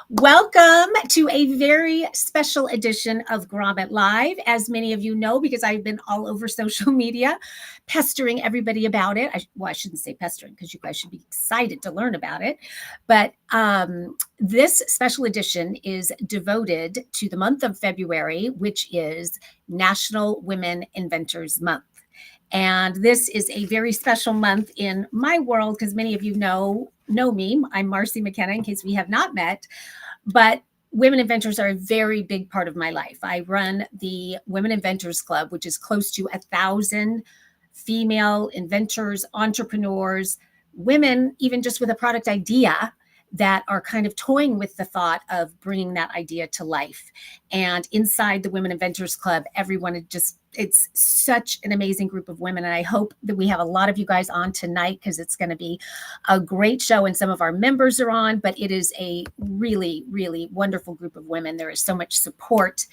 Welcome to a very special edition of Grommet Live. As many of you know, because I've been all over social media pestering everybody about it. I shouldn't say pestering because you guys should be excited to learn about it. But this special edition is devoted to the month of February, which is National Women Inventors Month. And this is a very special month in my world because many of you know me. I'm Marcy McKenna, in case we have not met. But women inventors are a very big part of my life. I run the Women Inventors Club, which is close to 1,000 female inventors, entrepreneurs, women, even just with a product idea, that are kind of toying with the thought of bringing that idea to life. And inside the Women Inventors Club, everyone it's such an amazing group of women. And I hope that we have a lot of you guys on tonight because it's going to be a great show and some of our members are on, but it is a really, really wonderful group of women. There is so much support,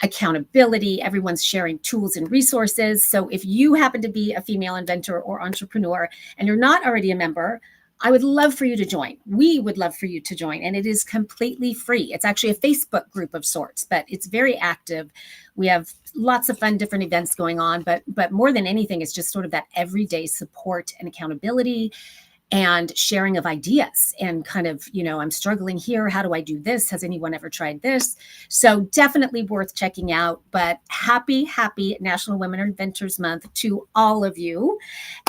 accountability. Everyone's sharing tools and resources. So if you happen to be a female inventor or entrepreneur and you're not already a member, I would love for you to join. We would love for you to join. And it is completely free. It's actually a Facebook group of sorts, but it's very active. We have lots of fun, different events going on. But more than anything, it's just sort of that everyday support and accountability and sharing of ideas and kind of, I'm struggling here. How do I do this? Has anyone ever tried this? So definitely worth checking out. But happy National Women Inventors Month to all of you.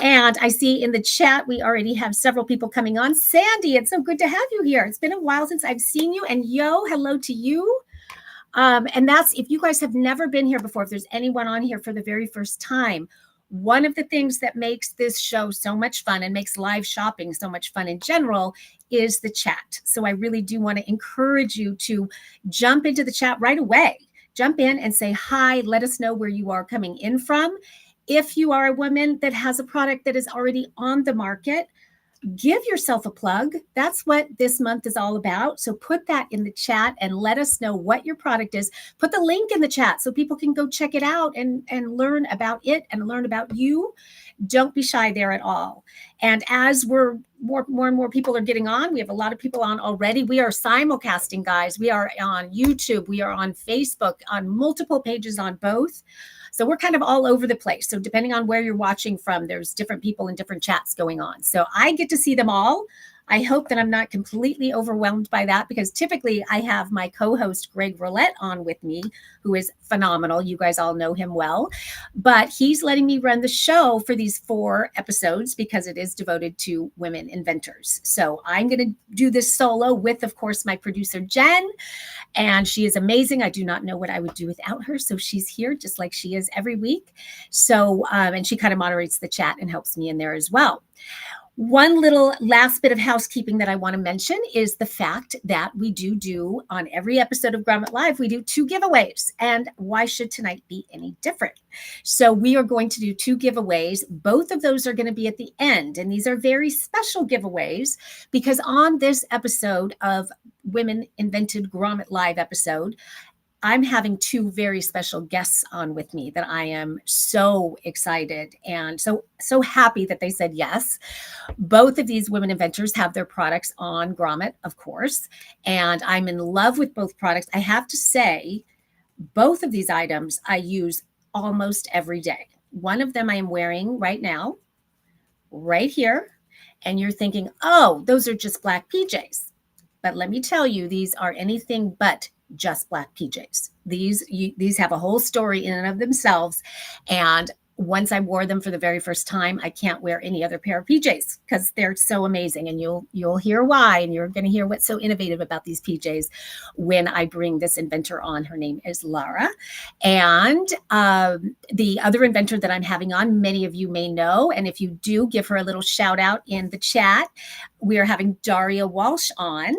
And I see in the chat, we already have several people coming on. Sandy, it's so good to have you here. It's been a while since I've seen you. And hello to you. And that's, if you guys have never been here before, if there's anyone on here for the very first time, one of the things that makes this show so much fun and makes live shopping so much fun in general is the chat. So I really do want to encourage you to jump into the chat right away. Jump in and say hi. Let us know where you are coming in from. If you are a woman that has a product that is already on the market, give yourself a plug. That's what this month is all about. So put that in the chat and let us know what your product is. Put the link in the chat so people can go check it out and learn about it and learn about you. Don't be shy there at all. And as more and more people are getting on, we have a lot of people on already. We are simulcasting, guys. We are on YouTube. We are on Facebook, on multiple pages on both. So we're kind of all over the place. So depending on where you're watching from, there's different people in different chats going on. So I get to see them all. I hope that I'm not completely overwhelmed by that because typically I have my co-host Greg Grommet on with me, who is phenomenal. You guys all know him well, but he's letting me run the show for these 4 episodes because it is devoted to women inventors. So I'm going to do this solo with, of course, my producer, Jen, and she is amazing. I do not know what I would do without her. So she's here just like she is every week. So, and she kind of moderates the chat and helps me in there as well. One little last bit of housekeeping that I want to mention is the fact that we do on every episode of Grommet Live, we do 2 giveaways. And why should tonight be any different? So we are going to do 2 giveaways. Both of those are going to be at the end. And these are very special giveaways because on this episode of Women Invented Grommet Live episode, I'm having 2 very special guests on with me that I am so excited and so happy that they said yes. Both of these women inventors have their products on Grommet, of course, and I'm in love with both products. I have to say, both of these items I use almost every day. One of them I am wearing right now, right here, and you're thinking, oh, those are just black PJs. But let me tell you, these are anything but just black PJs. These have a whole story in and of themselves. And once I wore them for the very first time, I can't wear any other pair of PJs because they're so amazing. And you'll hear why, and you're going to hear what's so innovative about these PJs when I bring this inventor on. Her name is Lara. And the other inventor that I'm having on, many of you may know. And if you do, give her a little shout out in the chat. We are having Daria Walsh on.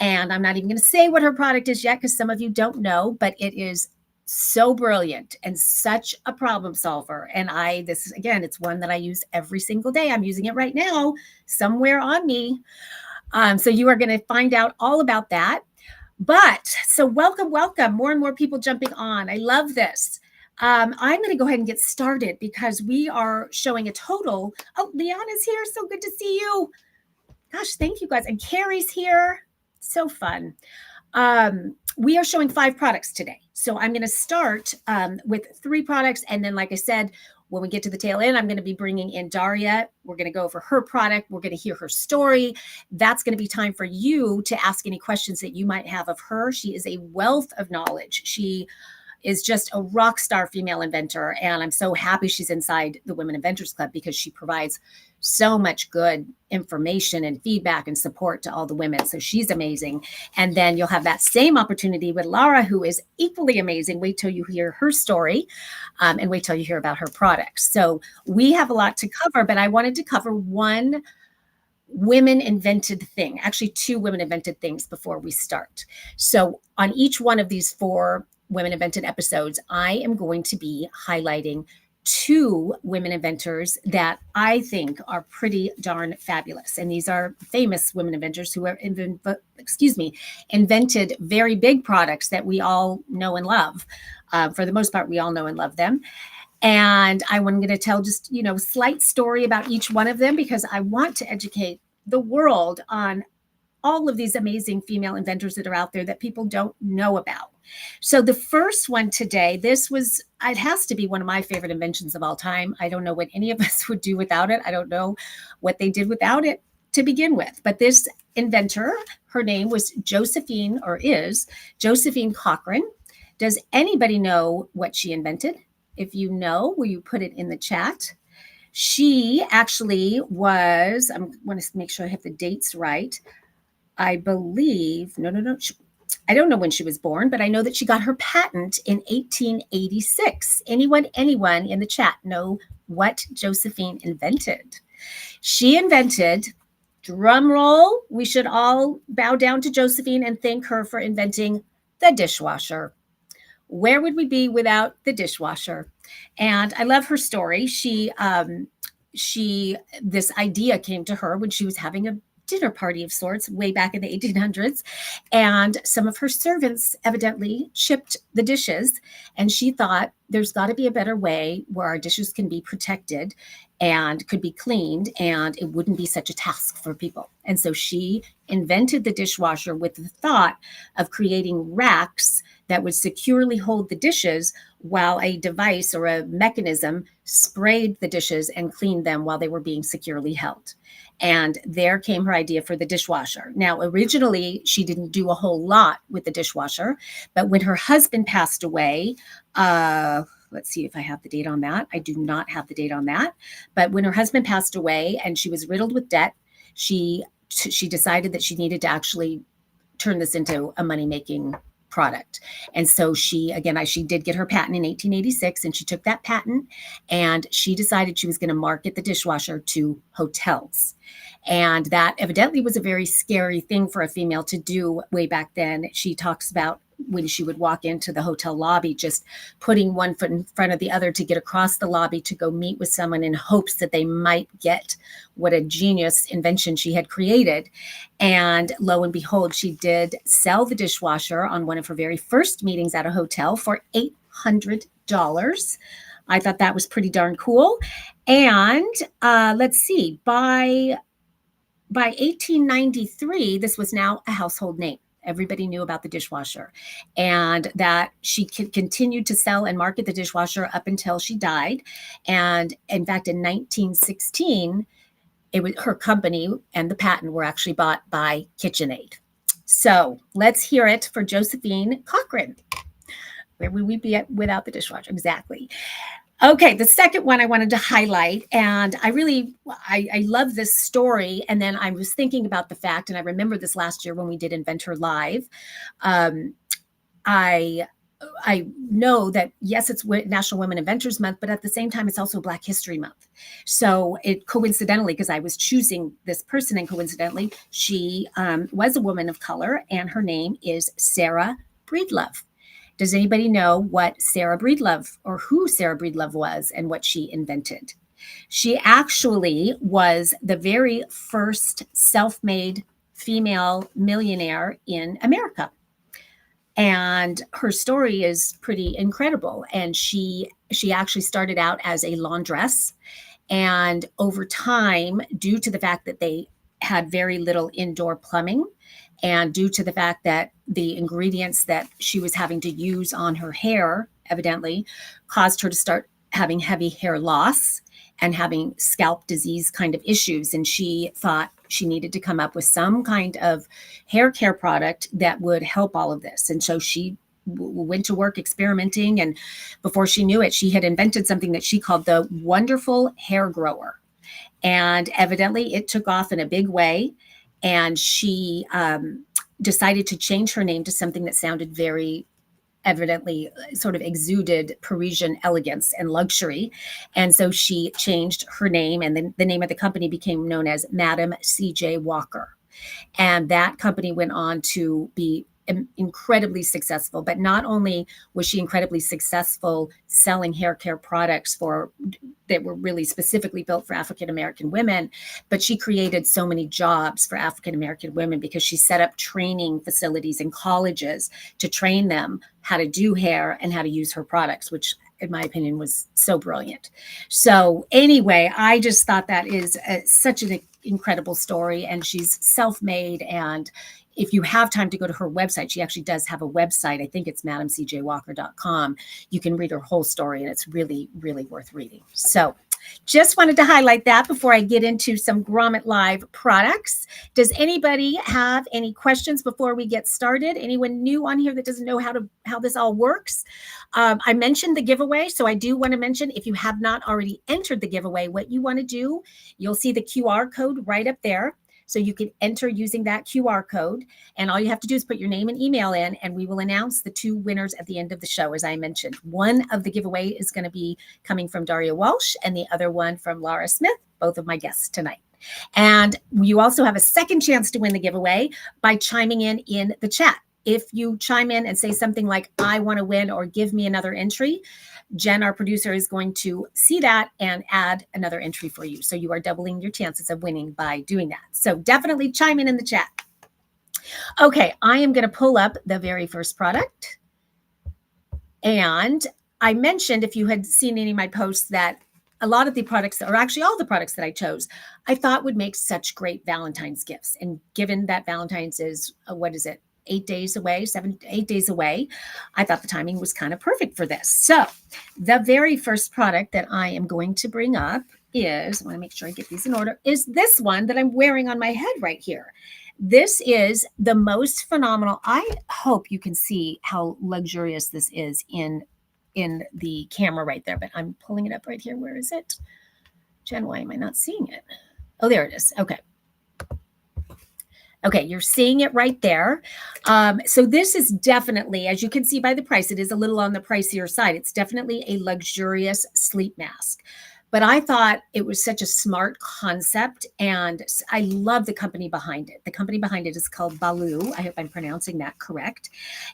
And I'm not even going to say what her product is yet because some of you don't know, but it is so brilliant and such a problem solver. And it's one that I use every single day. I'm using it right now somewhere on me. So you are going to find out all about that. But so welcome. More and more people jumping on. I love this. I'm going to go ahead and get started because we are showing a total. Oh, Leon is here. So good to see you. Gosh, thank you guys. And Carrie's here. So fun. We are showing 5 products today. So I'm going to start with 3 products. And then, like I said, when we get to the tail end, I'm going to be bringing in Daria. We're going to go over her product. We're going to hear her story. That's going to be time for you to ask any questions that you might have of her. She is a wealth of knowledge. She is just a rock star female inventor. And I'm so happy she's inside the Women Inventors Club because she provides so much good information and feedback and support to all the women. So she's amazing. And then you'll have that same opportunity with Laura, who is equally amazing. Wait till you hear her story and wait till you hear about her products. So we have a lot to cover, but I wanted to cover one women invented thing, actually 2 women invented things before we start. So on each one of these 4 women invented episodes, I am going to be highlighting 2 women inventors that I think are pretty darn fabulous. And these are famous women inventors who are invented very big products that we all know and love. For the most part, we all know and love them. And I'm going to tell just, slight story about each one of them because I want to educate the world on all of these amazing female inventors that are out there that people don't know about. So the first one today, it has to be one of my favorite inventions of all time. I don't know what any of us would do without it. I don't know what they did without it to begin with. But this inventor, her name was Josephine Cochran. Does anybody know what she invented? If you know, will you put it in the chat? She actually was, I want to make sure I have the dates right. I believe, no. I don't know when she was born, but I know that she got her patent in 1886. Anyone in the chat know what Josephine invented? She invented, drum roll, we should all bow down to Josephine and thank her for inventing the dishwasher. Where would we be without the dishwasher? And I love her story. This idea came to her when she was having a dinner party of sorts way back in the 1800s. And some of her servants evidently chipped the dishes. And she thought there's got to be a better way where our dishes can be protected and could be cleaned and it wouldn't be such a task for people. And so she invented the dishwasher with the thought of creating racks that would securely hold the dishes while a device or a mechanism sprayed the dishes and cleaned them while they were being securely held. And there came her idea for the dishwasher. Now, originally, she didn't do a whole lot with the dishwasher, but when her husband passed away, let's see if I have the date on that. I do not have the date on that. But when her husband passed away and she was riddled with debt, she decided that she needed to actually turn this into a money-making product. And so she did get her patent in 1886, and she took that patent and she decided she was going to market the dishwasher to hotels. And that evidently was a very scary thing for a female to do way back then. She talks about when she would walk into the hotel lobby, just putting one foot in front of the other to get across the lobby to go meet with someone in hopes that they might get what a genius invention she had created. And lo and behold, she did sell the dishwasher on one of her very first meetings at a hotel for $800. I thought that was pretty darn cool. And let's see, by 1893, this was now a household name. Everybody knew about the dishwasher, and that she continued to sell and market the dishwasher up until she died. And in fact, in 1916, her company and the patent were actually bought by KitchenAid. So let's hear it for Josephine Cochran. Where would we be without the dishwasher? Exactly. Okay, the second one I wanted to highlight, and I love this story. And then I was thinking about the fact, and I remember this last year when we did Inventor Live. I know that, yes, it's National Women Inventors Month, but at the same time, it's also Black History Month. So it coincidentally, because I was choosing this person, and coincidentally, she was a woman of color, and her name is Sarah Breedlove. Does anybody know what Sarah Breedlove, or who Sarah Breedlove was and what she invented? She actually was the very first self-made female millionaire in America. And her story is pretty incredible. And she actually started out as a laundress. And over time, due to the fact that they had very little indoor plumbing, And due to the fact that the ingredients that she was having to use on her hair, evidently, caused her to start having heavy hair loss and having scalp disease kind of issues. And she thought she needed to come up with some kind of hair care product that would help all of this. And so she went to work experimenting. And before she knew it, she had invented something that she called the wonderful hair grower. And evidently it took off in a big way. And she decided to change her name to something that sounded very evidently sort of exuded Parisian elegance and luxury. And so she changed her name, and then the name of the company became known as Madam C.J. Walker. And that company went on to be incredibly successful. But not only was she incredibly successful selling hair care products that were really specifically built for African American women, but she created so many jobs for African American women because she set up training facilities in colleges to train them how to do hair and how to use her products, which in my opinion was so brilliant. So anyway, I just thought that is such an incredible story, and she's self-made. And if you have time to go to her website, she actually does have a website. I think it's madamcjwalker.com. You can read her whole story, and it's really, really worth reading. So just wanted to highlight that before I get into some Grommet Live products. Does anybody have any questions before we get started? Anyone new on here that doesn't know how this all works? I mentioned the giveaway, so I do want to mention, if you have not already entered the giveaway, what you want to do, you'll see the QR code right up there. So you can enter using that QR code, and all you have to do is put your name and email in, and we will announce the two winners at the end of the show. As I mentioned, one of the giveaway is going to be coming from Daria Walsh, and the other one from Laura Smith, both of my guests tonight. And you also have a second chance to win the giveaway by chiming in the chat. If you chime in and say something like, I want to win, or give me another entry, Jen, our producer, is going to see that and add another entry for you. So you are doubling your chances of winning by doing that. So definitely chime in the chat. Okay, I am going to pull up the very first product. And I mentioned, if you had seen any of my posts, that a lot of the products, or actually all the products that I chose, I thought would make such great Valentine's gifts. And given that Valentine's is, 8 days away, 8 days away, I thought the timing was kind of perfect for this. So the very first product that I am going to bring up is, I want to make sure I get these in order, is this one that I'm wearing on my head right here. This is the most phenomenal. I hope you can see how luxurious this is in the camera right there, but I'm pulling it up right here. Where is it? Jen, why am I not seeing it? Oh, there it is. Okay. Okay, you're seeing it right there. So this is definitely, as you can see by the price, it is a little on the pricier side. It's definitely a luxurious sleep mask. But I thought it was such a smart concept, and I love the company behind it. The company behind it is called Baloo. I hope I'm pronouncing that correct.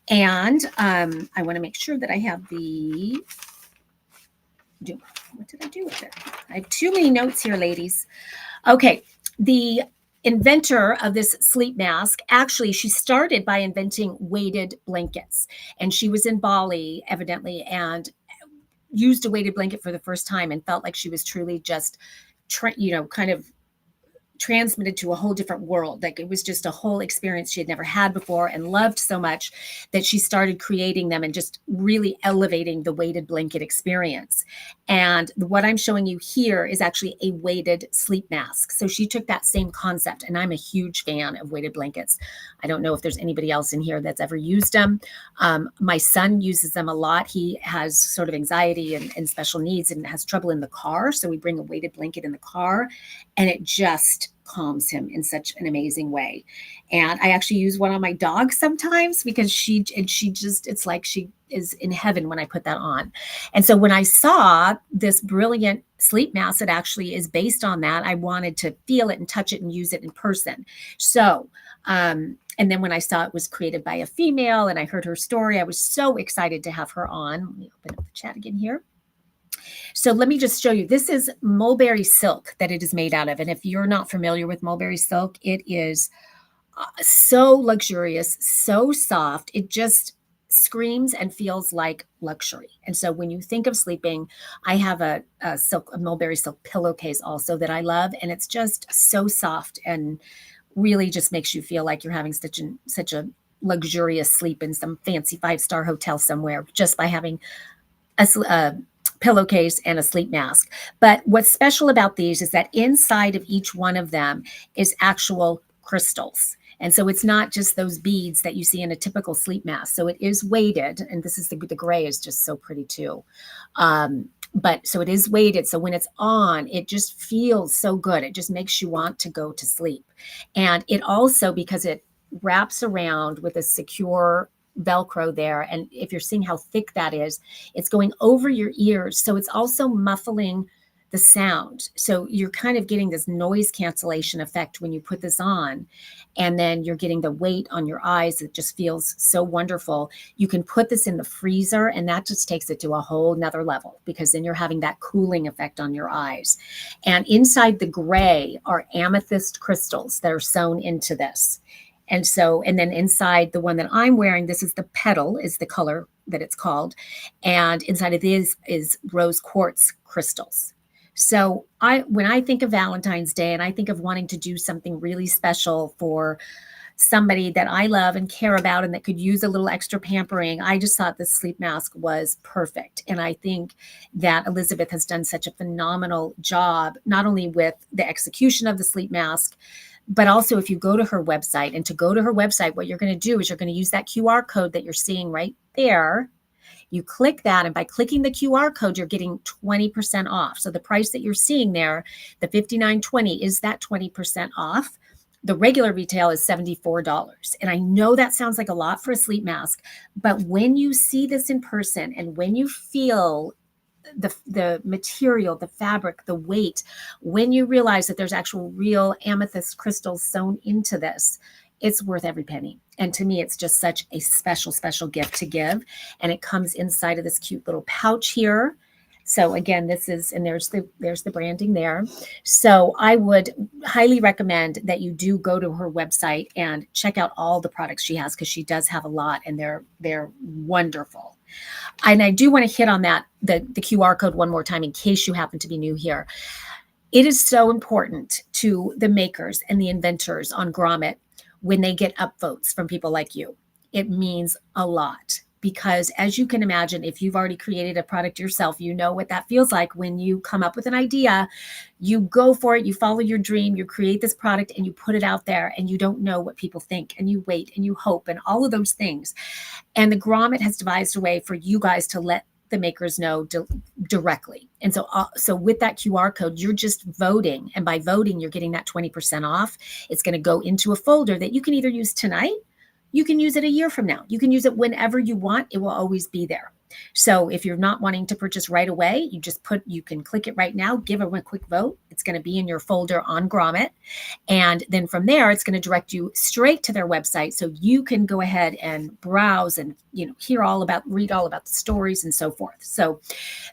And I want to make sure that I have what did I do with it? I have too many notes here, ladies. Okay, the inventor of this sleep mask, actually, she started by inventing weighted blankets. And she was in Bali, evidently, and used a weighted blanket for the first time and felt like she was truly just, kind of transmitted to a whole different world. Like it was just a whole experience she had never had before, and loved so much that she started creating them and just really elevating the weighted blanket experience. And what I'm showing you here is actually a weighted sleep mask. So she took that same concept, and I'm a huge fan of weighted blankets. I don't know if there's anybody else in here that's ever used them. My son uses them a lot. He has sort of anxiety and special needs and has trouble in the car. So we bring a weighted blanket in the car, and it just calms him in such an amazing way. And I actually use one on my dog sometimes because it's like she is in heaven when I put that on. And so when I saw this brilliant sleep mask that actually is based on that, I wanted to feel it and touch it and use it in person. So, and then when I saw it was created by a female and I heard her story, I was so excited to have her on. Let me open up the chat again here. So let me just show you. This is mulberry silk that it is made out of. And if you're not familiar with mulberry silk, it is so luxurious, so soft. It just screams and feels like luxury. And so when you think of sleeping, I have a mulberry silk pillowcase also that I love. And it's just so soft and really just makes you feel like you're having such a luxurious sleep in some fancy 5-star hotel somewhere just by having a pillowcase and a sleep mask. But what's special about these is that inside of each one of them is actual crystals. And so it's not just those beads that you see in a typical sleep mask. So it is weighted, and this is the gray is just so pretty too. But so it is weighted. So when it's on, it just feels so good. It just makes you want to go to sleep. And it also, because it wraps around with a secure Velcro there, and if you're seeing how thick that is, it's going over your ears. So it's also muffling the sound. So you're kind of getting this noise cancellation effect when you put this on. And then you're getting the weight on your eyes. It just feels so wonderful. You can put this in the freezer, and that just takes it to a whole nother level, because then you're having that cooling effect on your eyes. And inside the gray are amethyst crystals that are sewn into this. And then inside the one that I'm wearing, this is the petal, is the color that it's called. And inside of this is rose quartz crystals. So when I think of Valentine's Day and I think of wanting to do something really special for somebody that I love and care about and that could use a little extra pampering, I just thought this sleep mask was perfect. And I think that Elizabeth has done such a phenomenal job, not only with the execution of the sleep mask, but also if you go to her website. And to go to her website, what you're going to do is you're going to use that QR code that you're seeing right there. You click that, and by clicking the QR code, you're getting 20% off. So the price that you're seeing there, the $59.20, is that 20% off. The regular retail is $74. And I know that sounds like a lot for a sleep mask, but when you see this in person and when you feel the material, the fabric, the weight, when you realize that there's actual real amethyst crystals sewn into this, it's worth every penny. And to me, it's just such a special, special gift to give. And it comes inside of this cute little pouch here. So again, this is, and there's the branding there. So I would highly recommend that you do go to her website and check out all the products she has, because she does have a lot, and they're wonderful. And I do want to hit on that, the QR code one more time in case you happen to be new here. It is so important to the makers and the inventors on Grommet when they get upvotes from people like you. It means a lot, because as you can imagine, if you've already created a product yourself, you know what that feels like when you come up with an idea, you go for it, you follow your dream, you create this product and you put it out there, and you don't know what people think, and you wait and you hope and all of those things. And the Grommet has devised a way for you guys to let the makers know directly. And so with that QR code, you're just voting. And by voting, you're getting that 20% off. It's going to go into a folder that you can either use tonight, you can use it a year from now, you can use it whenever you want. It will always be there. So if you're not wanting to purchase right away, you can click it right now, give them a quick vote. It's going to be in your folder on Grommet. And then from there, it's going to direct you straight to their website. So you can go ahead and browse and, read all about the stories and so forth. So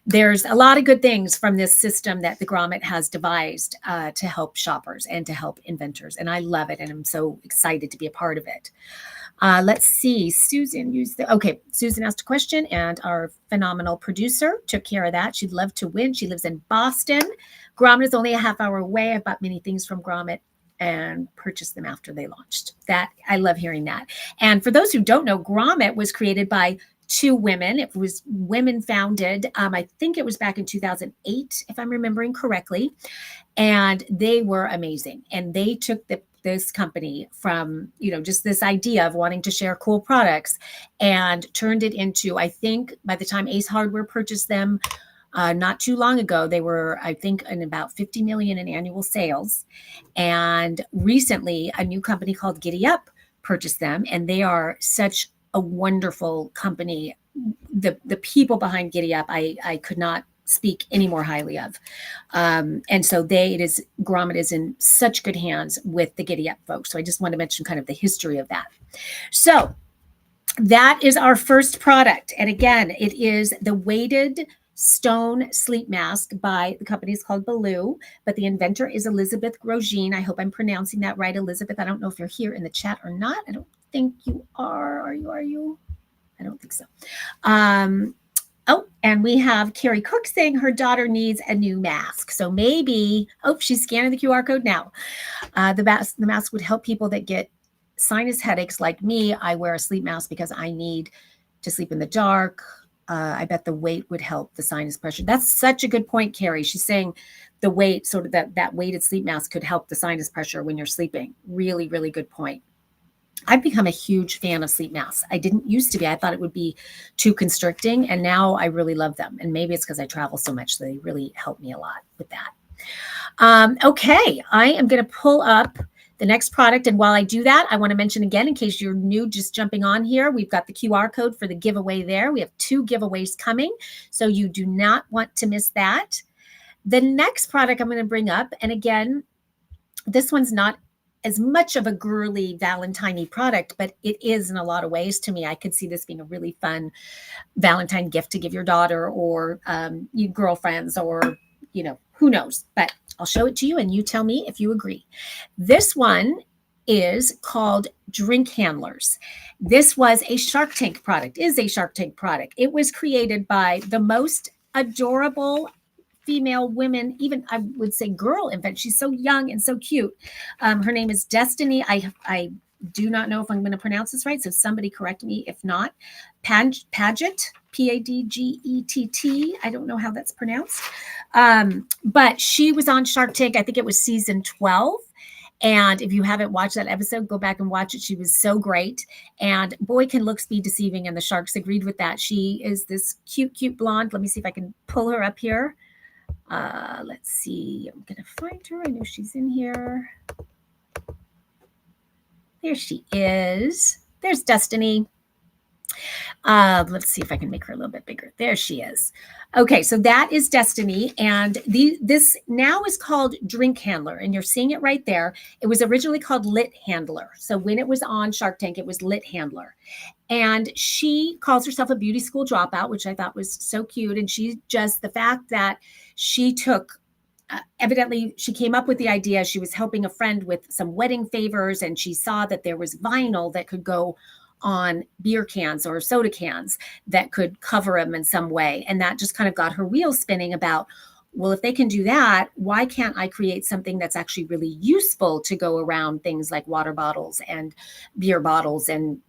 there's a lot of good things from this system that the Grommet has devised to help shoppers and to help inventors. And I love it. And I'm so excited to be a part of it. Let's see. Susan asked a question, and our phenomenal producer took care of that. She'd love to win. She lives in Boston. Grommet is only a half hour away. I've bought many things from Grommet and purchased them after they launched. I love hearing that. And for those who don't know, Grommet was created by two women. It was women founded. I think it was back in 2008, if I'm remembering correctly. And they were amazing. And they took this company from, just this idea of wanting to share cool products and turned it into, I think by the time Ace Hardware purchased them not too long ago, they were, I think, in about 50 million in annual sales. And recently a new company called Giddy Up purchased them, and they are such a wonderful company. The people behind Giddy Up, I could not speak any more highly of. And so Grommet is in such good hands with the Giddy Up folks. So I just want to mention kind of the history of that. So that is our first product. And again, it is the weighted stone sleep mask by the company is called Baloo, but the inventor is Elizabeth Grosjean. I hope I'm pronouncing that right, Elizabeth. I don't know if you're here in the chat or not. I don't think you are. Are you? I don't think so. Oh, and we have Carrie Cook saying her daughter needs a new mask. So maybe, oh, she's scanning the QR code now. The mask would help people that get sinus headaches like me. I wear a sleep mask because I need to sleep in the dark. I bet the weight would help the sinus pressure. That's such a good point, Carrie. She's saying the weight, sort of that weighted sleep mask could help the sinus pressure when you're sleeping. Really, really good point. I've become a huge fan of sleep masks. I didn't used to be. I thought it would be too constricting, and now I really love them. And maybe it's because I travel so much, so they really help me a lot with that. Okay, I am going to pull up the next product. And while I do that, I want to mention again, in case you're new, just jumping on here, we've got the QR code for the giveaway there. We have 2 giveaways coming, so you do not want to miss that. The next product I'm going to bring up, and again, this one's not as much of a girly Valentine-y product, but it is in a lot of ways to me. I could see this being a really fun Valentine gift to give your daughter or your girlfriends, or, who knows. But I'll show it to you and you tell me if you agree. This one is called Drink Handlers. This was a Shark Tank product, is a Shark Tank product. It was created by the most adorable female women, even I would say girl inventor. She's so young and so cute. Her name is Destiny. I do not know if I'm going to pronounce this right, so somebody correct me if not. Paget, Padgett. I don't know how that's pronounced. But she was on Shark Tank. I think it was season 12. And if you haven't watched that episode, go back and watch it. She was so great. And boy, can looks be deceiving. And the sharks agreed with that. She is this cute, cute blonde. Let me see if I can pull her up here. Let's see. I'm going to find her. I know she's in here. There she is. There's Destiny. Let's see if I can make her a little bit bigger. There she is. Okay, so that is Destiny. And this now is called Drink Handler. And you're seeing it right there. It was originally called Lit Handler. So when it was on Shark Tank, it was Lit Handler. And she calls herself a beauty school dropout, which I thought was so cute. And she just, the fact that she took, evidently she came up with the idea. She was helping a friend with some wedding favors, and she saw that there was vinyl that could go on beer cans or soda cans that could cover them in some way. And that just kind of got her wheels spinning about, well, if they can do that, why can't I create something that's actually really useful to go around things like water bottles and beer bottles and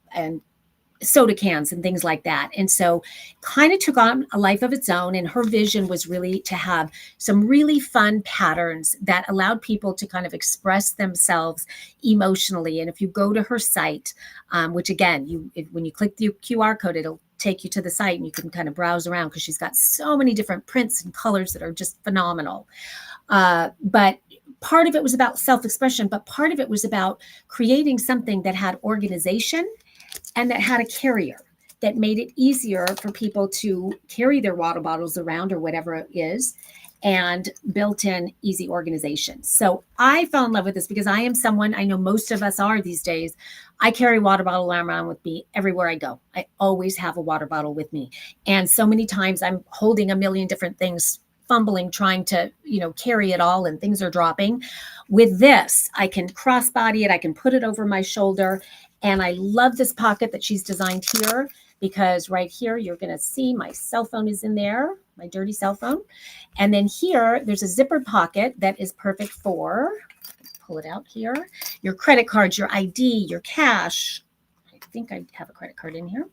soda cans and things like that. And so kind of took on a life of its own. And her vision was really to have some really fun patterns that allowed people to kind of express themselves emotionally. And if you go to her site, which again, when you click the QR code, it'll take you to the site and you can kind of browse around because she's got so many different prints and colors that are just phenomenal. But part of it was about self-expression, but part of it was about creating something that had organization and that had a carrier that made it easier for people to carry their water bottles around or whatever it is, and built in easy organization. So I fell in love with this because I am someone, I know most of us are these days, I carry a water bottle around with me everywhere I go. I always have a water bottle with me. And so many times I'm holding a million different things, fumbling, trying to, carry it all, and things are dropping. With this, I can crossbody it. I can put it over my shoulder. And I love this pocket that she's designed here, because right here, you're going to see my cell phone is in there, my dirty cell phone. And then here, there's a zipper pocket that is perfect for, pull it out here, your credit cards, your ID, your cash. I think I have a credit card in here.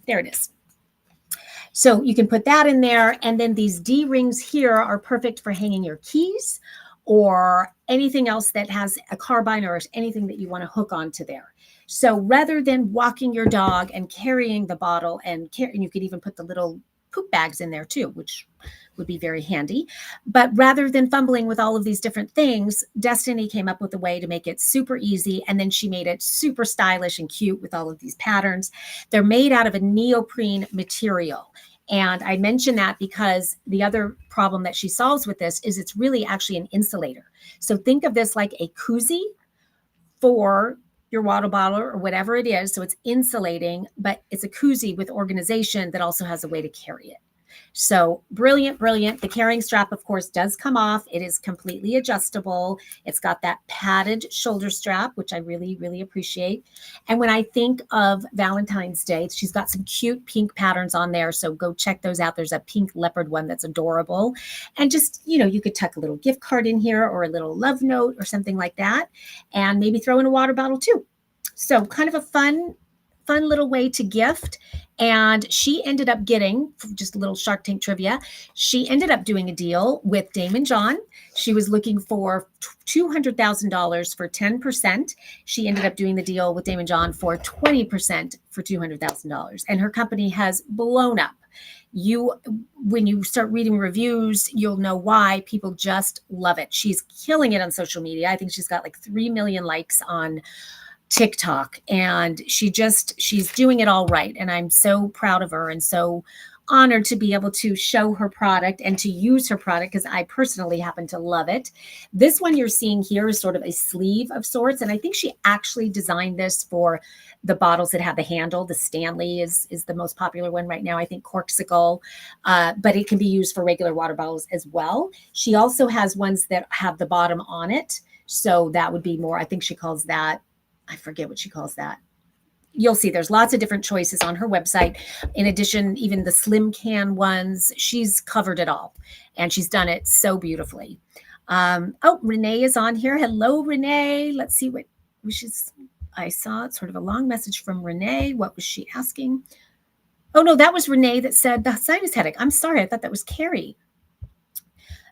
There it is. So you can put that in there. And then these D rings here are perfect for hanging your keys or anything else that has a carbine or anything that you want to hook onto there. So rather than walking your dog and carrying the bottle, and you could even put the little poop bags in there too, which would be very handy. But rather than fumbling with all of these different things, Destiny came up with a way to make it super easy. And then she made it super stylish and cute with all of these patterns. They're made out of a neoprene material. And I mention that because the other problem that she solves with this is it's really actually an insulator. So think of this like a koozie for your water bottle or whatever it is. So it's insulating, but it's a koozie with organization that also has a way to carry it. So brilliant, brilliant. The carrying strap, of course, does come off. It is completely adjustable. It's got that padded shoulder strap, which I really, really appreciate. And when I think of Valentine's Day, she's got some cute pink patterns on there. So go check those out. There's a pink leopard one that's adorable. And just, you could tuck a little gift card in here or a little love note or something like that. And maybe throw in a water bottle too. So kind of a fun little way to gift. And she ended up getting, just a little Shark Tank trivia, she ended up doing a deal with Damon John. She was looking for $200,000 for 10%. She ended up doing the deal with Damon John for 20% for $200,000. And her company has blown up. When you start reading reviews, you'll know why. People just love it. She's killing it on social media. I think she's got like 3 million likes on TikTok, and she's doing it all right. And I'm so proud of her and so honored to be able to show her product and to use her product because I personally happen to love it. This one you're seeing here is sort of a sleeve of sorts. And I think she actually designed this for the bottles that have the handle. The Stanley is the most popular one right now. I think Corksicle, but it can be used for regular water bottles as well. She also has ones that have the bottom on it. So that would be more, I think she calls that, I forget what she calls that. You'll see there's lots of different choices on her website. In addition, even the slim can ones, she's covered it all. And she's done it so beautifully. Renee is on here. Hello, Renee. Let's see what I saw sort of a long message from Renee. What was she asking? Oh, no, that was Renee that said the sinus headache. I'm sorry. I thought that was Carrie.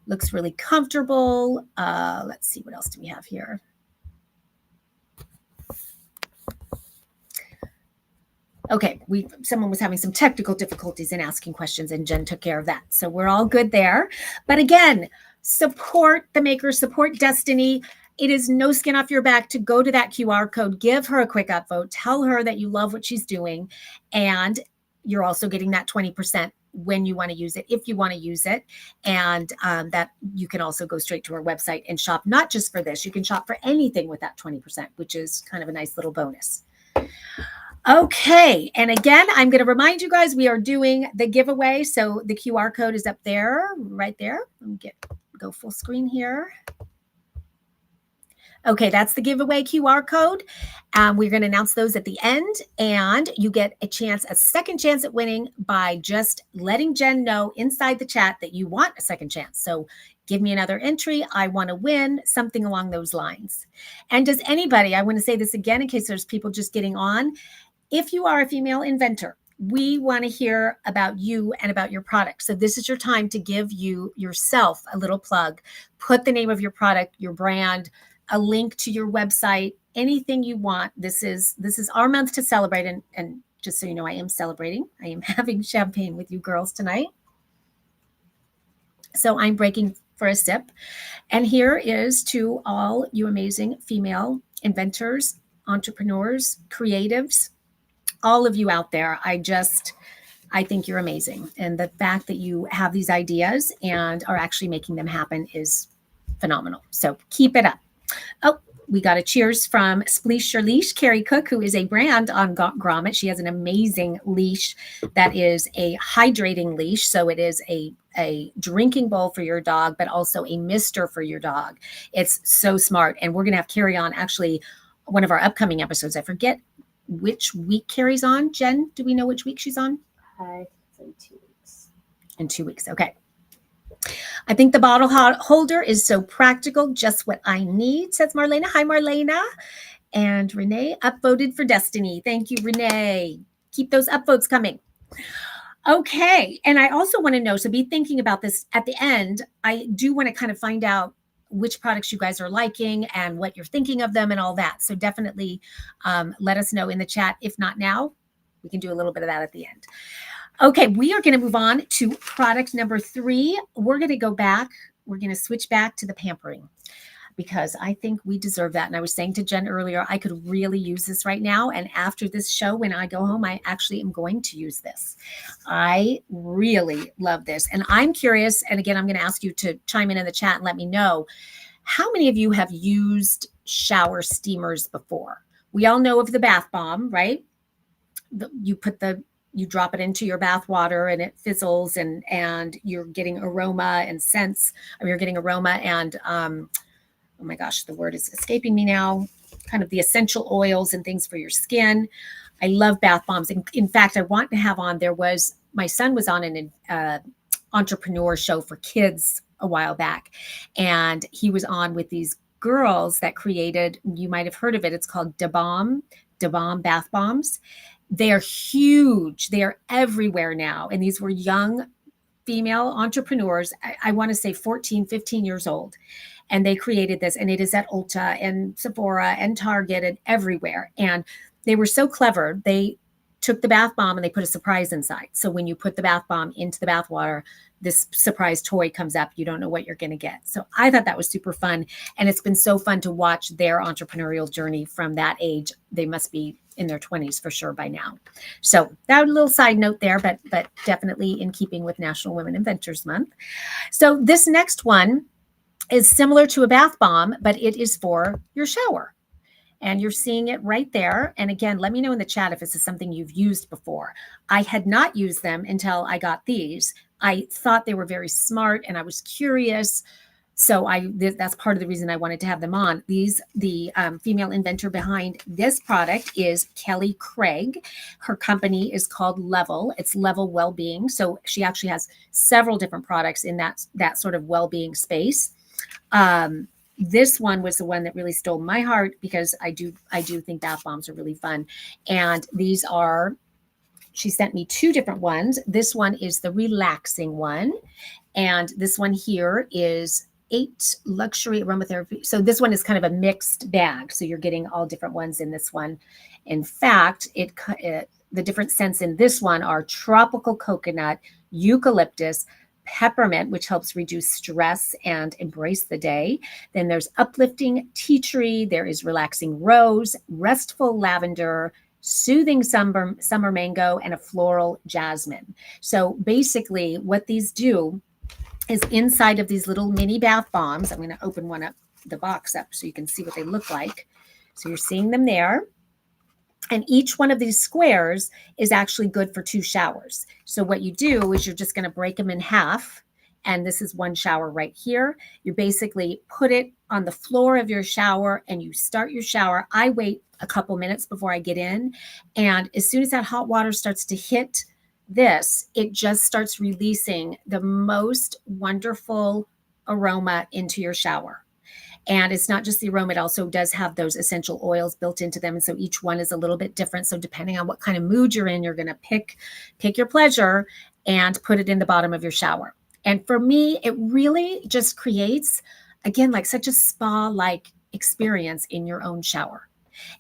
Looks really comfortable. Let's see. What else do we have here? Okay, someone was having some technical difficulties in asking questions, and Jen took care of that. So we're all good there. But again, support the maker, support Destiny. It is no skin off your back to go to that QR code, give her a quick upvote, tell her that you love what she's doing, and you're also getting that 20% when you want to use it, if you want to use it. And that you can also go straight to our website and shop, not just for this. You can shop for anything with that 20%, which is kind of a nice little bonus. Okay, and again, I'm going to remind you guys, we are doing the giveaway. So the QR code is up there, right there. Let me go full screen here. Okay, that's the giveaway QR code. We're going to announce those at the end, and you get a second chance at winning by just letting Jen know inside the chat that you want a second chance. So give me another entry. I want to win, something along those lines. And does anybody, I want to say this again in case there's people just getting on, if you are a female inventor, we want to hear about you and about your product. So this is your time to give yourself a little plug. Put the name of your product, your brand, a link to your website, anything you want. This is our month to celebrate. And just so you know, I am celebrating. I am having champagne with you girls tonight. So I'm breaking for a sip. And here is to all you amazing female inventors, entrepreneurs, creatives, all of you out there. I think you're amazing. And the fact that you have these ideas and are actually making them happen is phenomenal. So keep it up. Oh, we got a cheers from Spleesh Your Leash, Carrie Cook, who is a brand on Grommet. She has an amazing leash that is a hydrating leash. So it is a drinking bowl for your dog, but also a mister for your dog. It's so smart. And we're going to have Carrie on actually one of our upcoming episodes. I forget which week Carrie's on. Jen, do we know which week she's on? It's in 2 weeks. In 2 weeks. Okay. I think the bottle holder is so practical, just what I need, says Marlena. Hi, Marlena. And Renee upvoted for Destiny. Thank you, Renee. Keep those upvotes coming. Okay. And I also want to know, so be thinking about this at the end. I do want to kind of find out which products you guys are liking and what you're thinking of them and all that. So definitely let us know in the chat. If not now, we can do a little bit of that at the end. Okay, we are going to move on to product number 3. We're going to go back. We're going to switch back to the pampering because I think we deserve that. And I was saying to Jen earlier, I could really use this right now. And after this show, when I go home, I actually am going to use this. I really love this. And I'm curious, and again, I'm going to ask you to chime in the chat and let me know, how many of you have used shower steamers before? We all know of the bath bomb, right? You put the you drop it into your bath water and it fizzles, and you're getting aroma and scents. I mean, you're getting aroma and oh my gosh, the word is escaping me now. Kind of the essential oils and things for your skin. I love bath bombs. In fact, I want to have on. My son was on an entrepreneur show for kids a while back, and he was on with these girls that created. You might have heard of it. It's called Da Bomb bath bombs. They are huge. They are everywhere now. And these were young female entrepreneurs. I want to say 14, 15 years old. And they created this, and it is at Ulta and Sephora and Target and everywhere. And they were so clever. They took the bath bomb and they put a surprise inside. So when you put the bath bomb into the bath water, this surprise toy comes up. You don't know what you're going to get. So I thought that was super fun. And it's been so fun to watch their entrepreneurial journey from that age. They must be in their 20s for sure by now. So that was a little side note there, but definitely in keeping with National Women Inventors Month. So this next one is similar to a bath bomb, but it is for your shower. And you're seeing it right there. And again, let me know in the chat if this is something you've used before. I had not used them until I got these. I thought they were very smart and I was curious. So that's part of the reason I wanted to have them on. The female inventor behind this product is Kelly Craig. Her company is called Level. It's Level Wellbeing. So she actually has several different products in that sort of well-being space. This one was the one that really stole my heart because I do think bath bombs are really fun. And she sent me two different ones. This one is the relaxing one. And this one here is 8 luxury aromatherapy. So this one is kind of a mixed bag. So you're getting all different ones in this one. In fact, the different scents in this one are tropical coconut, eucalyptus, peppermint, which helps reduce stress and embrace the day. Then there's uplifting tea tree. There is relaxing rose, restful lavender, soothing summer mango, and a floral jasmine. So basically what these do is inside of these little mini bath bombs. I'm going to open the box up so you can see what they look like. So you're seeing them there. And each one of these squares is actually good for 2 showers. So what you do is you're just going to break them in half. And this is one shower right here. You basically put it on the floor of your shower and you start your shower. I wait a couple minutes before I get in. And as soon as that hot water starts to hit this, it just starts releasing the most wonderful aroma into your shower. And it's not just the aroma, it also does have those essential oils built into them. And so each one is a little bit different. So depending on what kind of mood you're in, you're going to pick your pleasure and put it in the bottom of your shower. And for me, it really just creates, again, like such a spa-like experience in your own shower.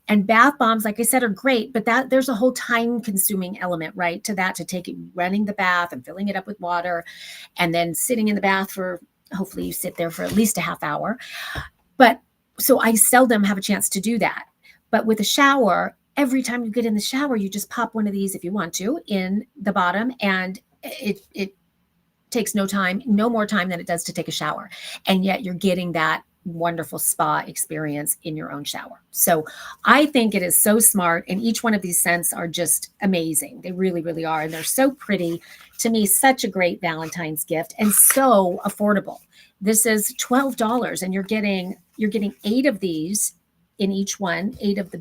And bath bombs, like I said, are great, but there's a whole time-consuming element, right, to that, to take it, running the bath and filling it up with water, and then sitting in the bath for, hopefully you sit there for at least a half hour. But so I seldom have a chance to do that. But with a shower, every time you get in the shower, you just pop one of these, if you want to, in the bottom, and it takes no more time than it does to take a shower. And yet you're getting that wonderful spa experience in your own shower. So I think it is so smart. And each one of these scents are just amazing. They really, really are. And they're so pretty. To me, such a great Valentine's gift and so affordable. This is $12 and you're getting 8 of these in each one, 8 of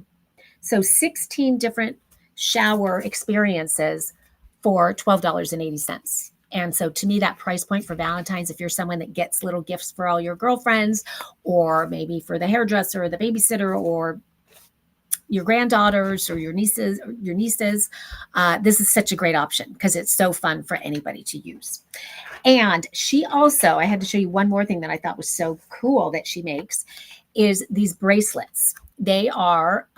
so 16 different shower experiences for $12.80. And so to me, that price point for Valentine's, if you're someone that gets little gifts for all your girlfriends, or maybe for the hairdresser or the babysitter or your granddaughters or your nieces, this is such a great option because it's so fun for anybody to use. And she also, I had to show you one more thing that I thought was so cool that she makes, is these bracelets. They are,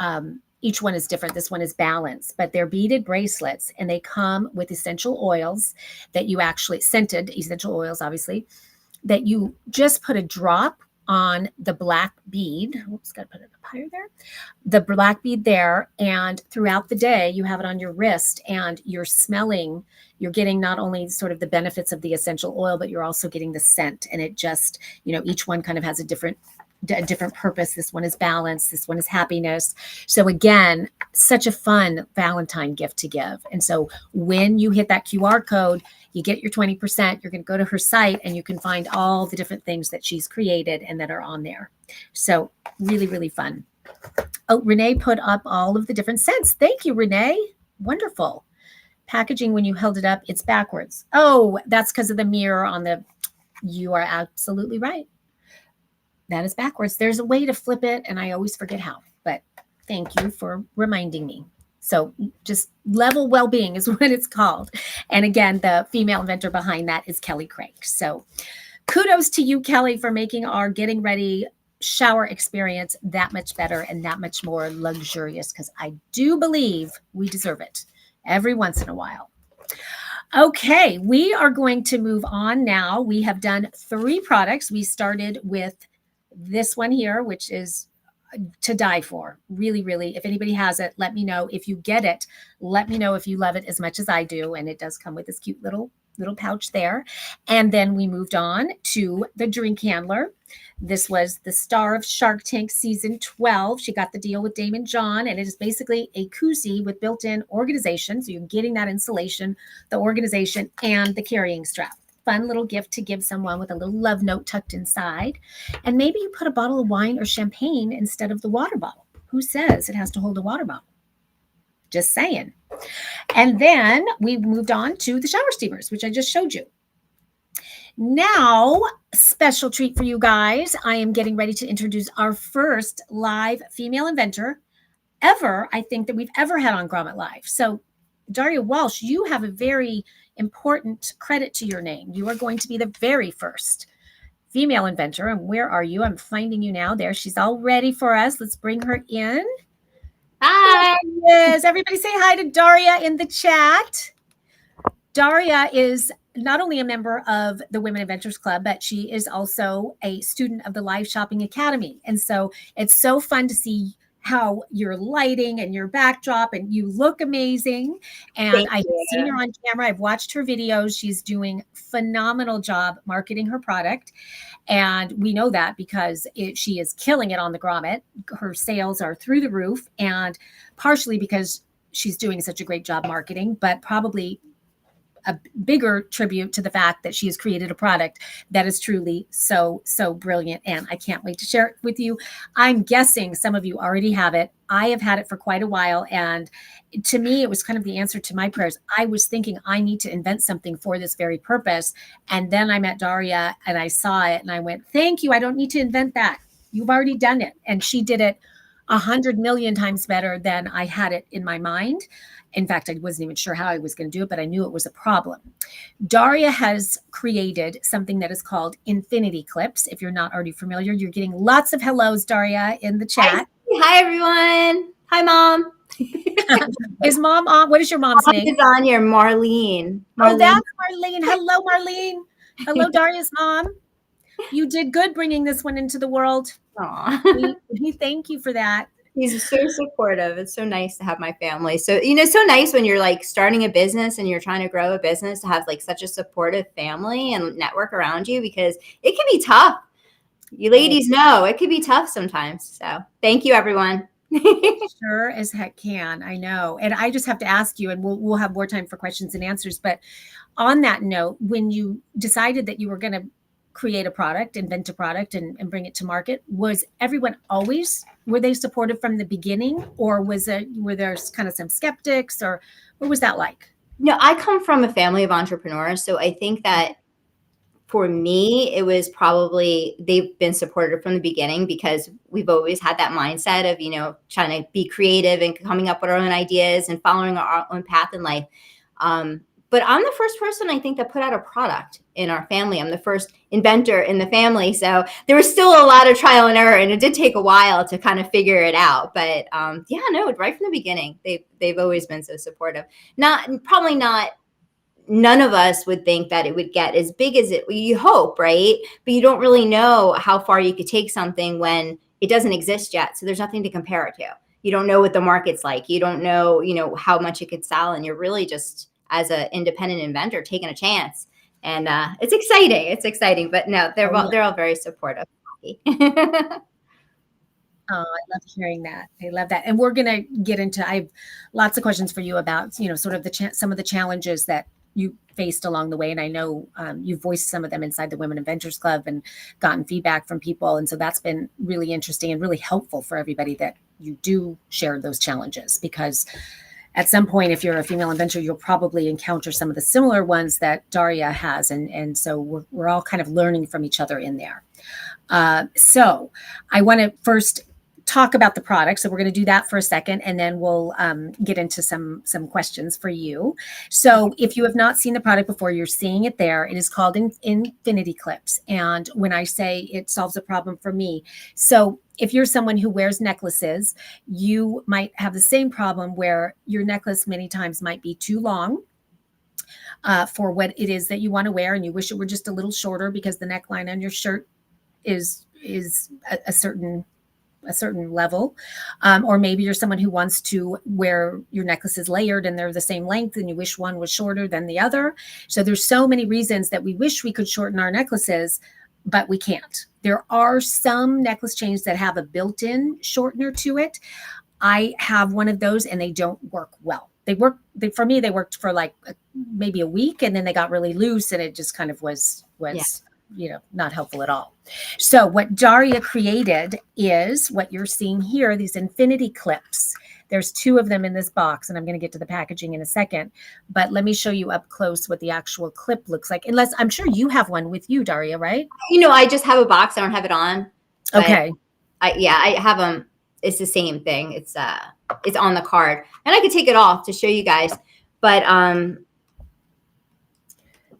each one is different. This one is balanced, but they're beaded bracelets and they come with essential oils that you actually, scented essential oils, obviously, that you just put a drop on the black bead. Oops, got to put it up higher there. The black bead there. And throughout the day, you have it on your wrist and you're smelling, you're getting not only sort of the benefits of the essential oil, but you're also getting the scent. And it just, each one kind of has a different purpose. This one is balance. This one is happiness. So again, such a fun Valentine gift to give. And so when you hit that QR code, you get your 20%. You're going to go to her site and you can find all the different things that she's created and that are on there. So really, really fun. Oh, Renee put up all of the different scents. Thank you, Renee. Wonderful. Packaging, when you held it up, it's backwards. Oh, that's because of the mirror on the, you are absolutely right. That is backwards. There's a way to flip it, and I always forget how, but thank you for reminding me. So just level well-being is what it's called. And again, the female inventor behind that is Kelly Craig. So kudos to you, Kelly, for making our getting ready shower experience that much better and that much more luxurious, because I do believe we deserve it every once in a while. Okay, we are going to move on now. We have done 3 products. We started with this one here, which is to die for. Really, really. If anybody has it, let me know. If you get it, let me know if you love it as much as I do. And it does come with this cute little pouch there. And then we moved on to the drink handler. This was the star of Shark Tank season 12. She got the deal with Damon John, and it is basically a koozie with built-in organization. So you're getting that insulation, the organization, and the carrying strap. Fun little gift to give someone with a little love note tucked inside. And maybe you put a bottle of wine or champagne instead of the water bottle. Who says it has to hold a water bottle? Just saying. And then we moved on to the shower steamers, which I just showed you. Now, special treat for you guys. I am getting ready to introduce our first live female inventor ever, I think, that we've ever had on Grommet Live. So, Daria Walsh, you have a very important credit to your name. You are going to be the very first female inventor. And where are you? I'm finding you now. There, she's all ready for us. Let's bring her in. Hi. Yes, everybody say hi to Daria in the chat. Daria is not only a member of the Women Inventors Club, but she is also a student of the Live Shopping Academy. And so it's so fun to see how your lighting and your backdrop, and you look amazing. And I've seen her on camera. I've watched her videos. She's doing a phenomenal job marketing her product. And we know that because she is killing it on the Grommet. Her sales are through the roof, and partially because she's doing such a great job marketing, but probably a bigger tribute to the fact that she has created a product that is truly so brilliant. And I can't wait to share it with you. I'm guessing some of you already have it. I have had it for quite a while. And to me, it was kind of the answer to my prayers. I was thinking I need to invent something for this very purpose. And then I met Daria and I saw it and I went, thank you. I don't need to invent that. You've already done it. And she did it 100 million times better than I had it in my mind. In fact, I wasn't even sure how I was going to do it, but I knew it was a problem. Daria has created something that is called infinity clips. If you're not already familiar, you're getting lots of hellos, Daria, in the chat. Hi, everyone. Hi, Mom. Is Mom on? What is your mom's name? Is on here, Marlene. Oh, that's Marlene. Hello, Marlene. Hello, Daria's mom. You did good bringing this one into the world. We thank you for that. He's so supportive. It's so nice to have my family. So, it's so nice when you're like starting a business and you're trying to grow a business to have like such a supportive family and network around you, because it can be tough. You ladies know it could be tough sometimes. So thank you, everyone. Sure as heck can. I know. And I just have to ask you, and we'll have more time for questions and answers. But on that note, when you decided that you were going to create a product, invent a product, and bring it to market, was everyone always, were they supportive from the beginning, or were there kind of some skeptics, or what was that like? No, I come from a family of entrepreneurs. So I think that for me, it was probably, they've been supportive from the beginning, because we've always had that mindset of, trying to be creative and coming up with our own ideas and following our own path in life. But I'm the first person, I think, that put out a product in our family. I'm the first inventor in the family. So there was still a lot of trial and error, and it did take a while to kind of figure it out. But right from the beginning, they've always been so supportive. Probably not, none of us would think that it would get as big as you hope, right? But you don't really know how far you could take something when it doesn't exist yet. So there's nothing to compare it to. You don't know what the market's like. You don't know, how much it could sell. And you're really just, as an independent inventor, taking a chance. And it's exciting. But no, they're all very supportive. Oh, I love hearing that. I love that. And we're going to get into, I have lots of questions for you about, sort of some of the challenges that you faced along the way. And I know you voiced some of them inside the Women Inventors Club and gotten feedback from people. And so that's been really interesting and really helpful for everybody that you do share those challenges, because at some point, if you're a female inventor, you'll probably encounter some of the similar ones that Daria has. And so we're all kind of learning from each other in there. So I want to first talk about the product. So we're going to do that for a second, and then we'll get into some questions for you. So if you have not seen the product before, you're seeing it there. It is called Infinity Clips. And when I say it solves a problem for me, so if you're someone who wears necklaces, you might have the same problem where your necklace many times might be too long for what it is that you want to wear, and you wish it were just a little shorter because the neckline on your shirt is a certain level, or maybe you're someone who wants to wear your necklaces layered and they're the same length and you wish one was shorter than the other. So there's so many reasons that we wish we could shorten our necklaces, but we can't. There are some necklace chains that have a built-in shortener to it. I have one of those and they don't work well. For me, they worked for like maybe a week, and then they got really loose and it just kind of was not helpful at all. So what Daria created is what you're seeing here, these infinity clips. There's 2 of them in this box, and I'm going to get to the packaging in a second, but let me show you up close what the actual clip looks like. Unless, I'm sure you have one with you, Daria, right? I just have a box. I don't have it on. Okay. I have them. It's the same thing. It's on the card, and I could take it off to show you guys, but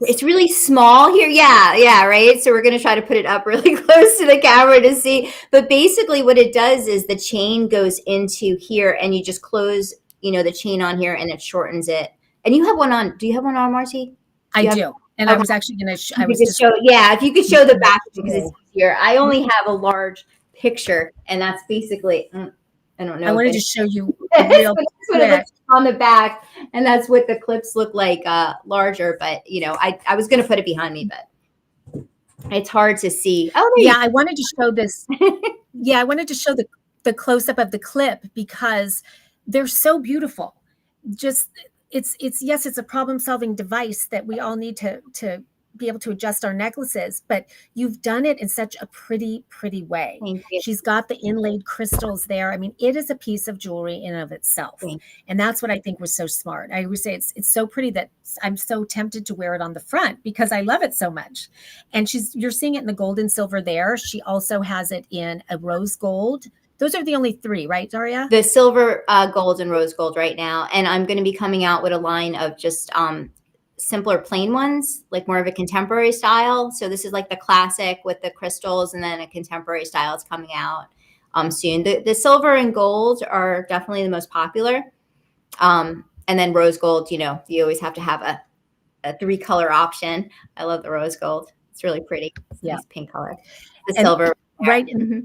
it's really small here. Yeah, right. So we're going to try to put it up really close to the camera to see. But basically what it does is the chain goes into here, and you just close, the chain on here, and it shortens it. And you have one on. Do you have one on, Marcy? I do. And I was actually going to show. If you could show the back, because it's easier. I only have a large picture, and that's basically, I don't know. I wanted to show you real quick on the back, and that's what the clips look like larger, but I was going to put it behind me, but it's hard to see. I wanted to show this. I wanted to show the close-up of the clip because they're so beautiful. Just it's a problem-solving device that we all need to be able to adjust our necklaces, but you've done it in such a pretty way. Thank you. She's got the inlaid crystals there. I mean, it is a piece of jewelry in and of itself. And that's what I think was so smart. I would say it's so pretty that I'm so tempted to wear it on the front because I love it so much. And you're seeing it in the gold and silver there. She also has it in a rose gold. Those are the only 3, right, Daria? The silver, gold, and rose gold right now. And I'm going to be coming out with a line of just simpler plain ones, like more of a contemporary style. So this is like the classic with the crystals, and then a contemporary style is coming out soon. The silver and gold are definitely the most popular. And then rose gold, you always have to have a 3-color option. I love the rose gold. It's really pretty. It's a nice pink color. The silver. Right. Mm-hmm.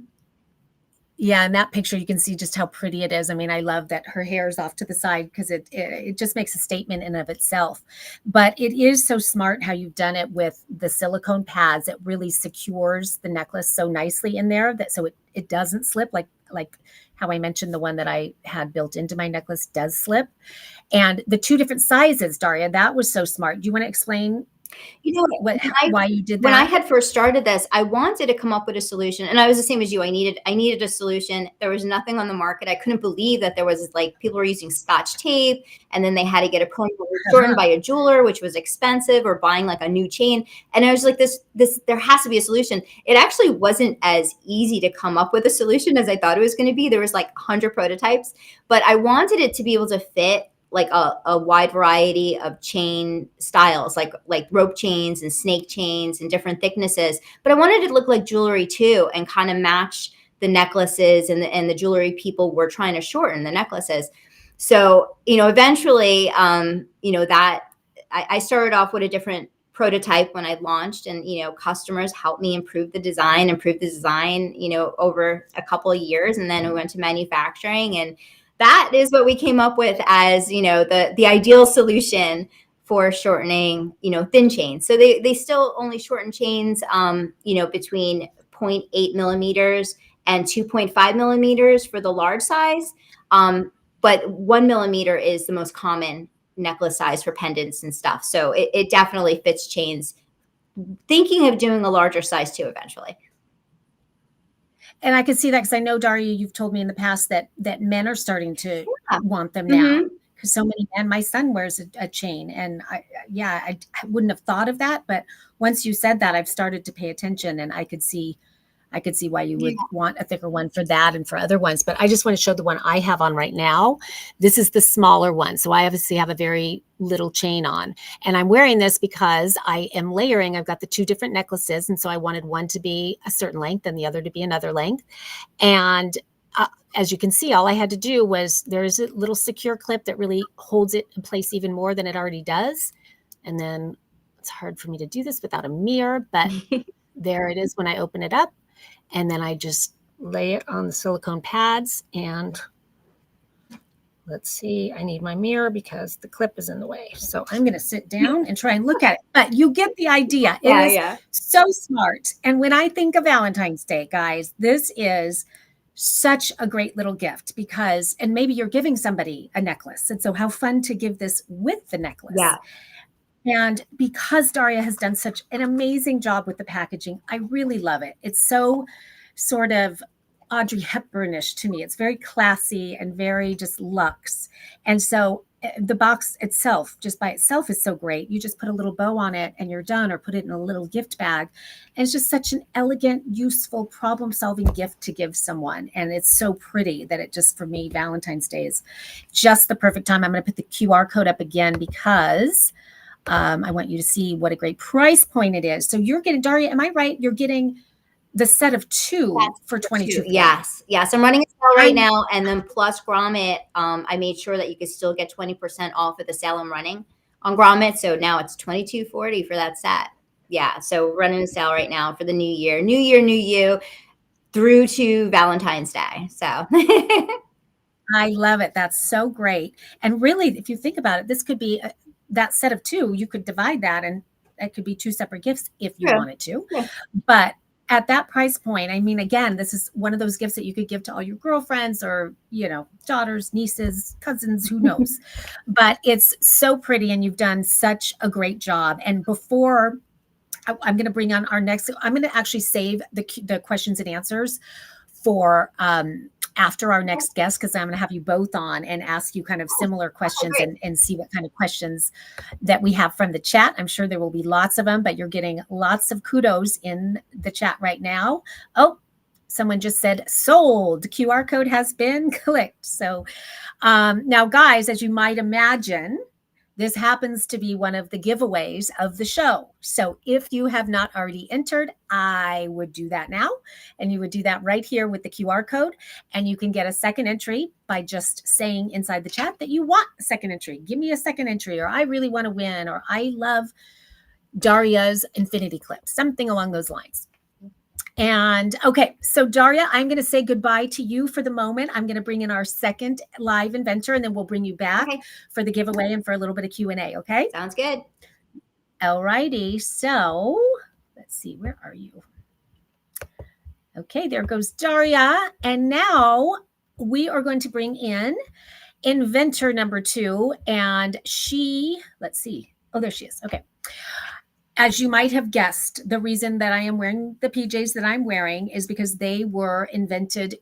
Yeah, in that picture, you can see just how pretty it is. I mean, I love that her hair is off to the side because it just makes a statement in of itself. But it is so smart how you've done it with the silicone pads. It really secures the necklace so nicely in there so it doesn't slip, like how I mentioned the one that I had built into my necklace does slip. And the 2 different sizes, Daria, that was so smart. Do you want to explain why you did that? When I had first started this, I wanted to come up with a solution, and I was the same as you. I needed a solution. There was nothing on the market. I couldn't believe that there was people were using Scotch tape, and then they had to get a pony shortened by a jeweler, which was expensive, or buying like a new chain. And I was like, this there has to be a solution. It actually wasn't as easy to come up with a solution as I thought it was going to be. There was like 100 prototypes, but I wanted it to be able to fit like a wide variety of chain styles, like rope chains and snake chains and different thicknesses. But I wanted it to look like jewelry too, and kind of match the necklaces and the jewelry people were trying to shorten the necklaces. So, eventually, that I started off with a different prototype when I launched, and, customers helped me improve the design, over a couple of years. And then we went to manufacturing, and that is what we came up with as, the ideal solution for shortening, thin chains. So they still only shorten chains, between 0.8 millimeters and 2.5 millimeters for the large size. But 1 millimeter is the most common necklace size for pendants and stuff. So it definitely fits chains. Thinking of doing a larger size too eventually. And I can see that because I know, Daria, you've told me in the past that men are starting to want them now. Mm-hmm. Because so many men, my son wears a chain, and I wouldn't have thought of that, but once you said that, I've started to pay attention, and I could see why you would want a thicker one for that and for other ones. But I just want to show the one I have on right now. This is the smaller one. So I obviously have a very little chain on, and I'm wearing this because I am layering. I've got the 2 different necklaces. And so I wanted one to be a certain length and the other to be another length. And as you can see, all I had to do was, there's a little secure clip that really holds it in place even more than it already does. And then it's hard for me to do this without a mirror, but there it is when I open it up. And then I just lay it on the silicone pads, and let's see, I need my mirror because the clip is in the way. So I'm going to sit down and try and look at it, but you get the idea. It is so smart. And when I think of Valentine's Day, guys, this is such a great little gift because, and maybe you're giving somebody a necklace. And so how fun to give this with the necklace. Yeah. And because Daria has done such an amazing job with the packaging, I really love it. It's so sort of Audrey Hepburnish to me. It's very classy and very just luxe. And so the box itself, just by itself, is so great. You just put a little bow on it and you're done, or put it in a little gift bag. And it's just such an elegant, useful, problem-solving gift to give someone. And it's so pretty that it just, for me, Valentine's Day is just the perfect time. I'm going to put the QR code up again because I want you to see what a great price point it is. So you're getting, Daria, am I right? You're getting the set of 2 for $22. Yes. I'm running a sale right now, and then plus Grommet, I made sure that you could still get 20% off of the sale I'm running on Grommet. So now it's $22.40 for that set. Yeah, so running a sale right now for the new year, new you, through to Valentine's Day. So I love it. That's so great. And really, if you think about it, this could be that set of 2. You could divide that, and that could be 2 separate gifts if you wanted to. Yeah. But at that price point, I mean, again, this is one of those gifts that you could give to all your girlfriends or, daughters, nieces, cousins, who knows. But it's so pretty, and you've done such a great job. And before I'm going to bring on our next, I'm going to actually save the questions and answers for after our next guest, because I'm going to have you both on and ask you kind of similar questions and see what kind of questions that we have from the chat. I'm sure there will be lots of them, but you're getting lots of kudos in the chat right now. Oh, someone just said sold. QR code has been clicked. So now, guys, as you might imagine, this happens to be one of the giveaways of the show. So if you have not already entered, I would do that now. And you would do that right here with the QR code. And you can get a second entry by just saying inside the chat that you want a second entry. Give me a second entry, or I really want to win, or I love Daria's infinity clip, something along those lines. And okay, so Daria, I'm going to say goodbye to you for the moment. I'm going to bring in our second live inventor, and then we'll bring you back for the giveaway and for a little bit of Q&A. Okay. Sounds good. All righty. So let's see, where are you? Okay, there goes Daria. And now we are going to bring in inventor number 2. And she, let's see. Oh, there she is. Okay. As you might have guessed, the reason that I am wearing the PJs that I'm wearing is because they were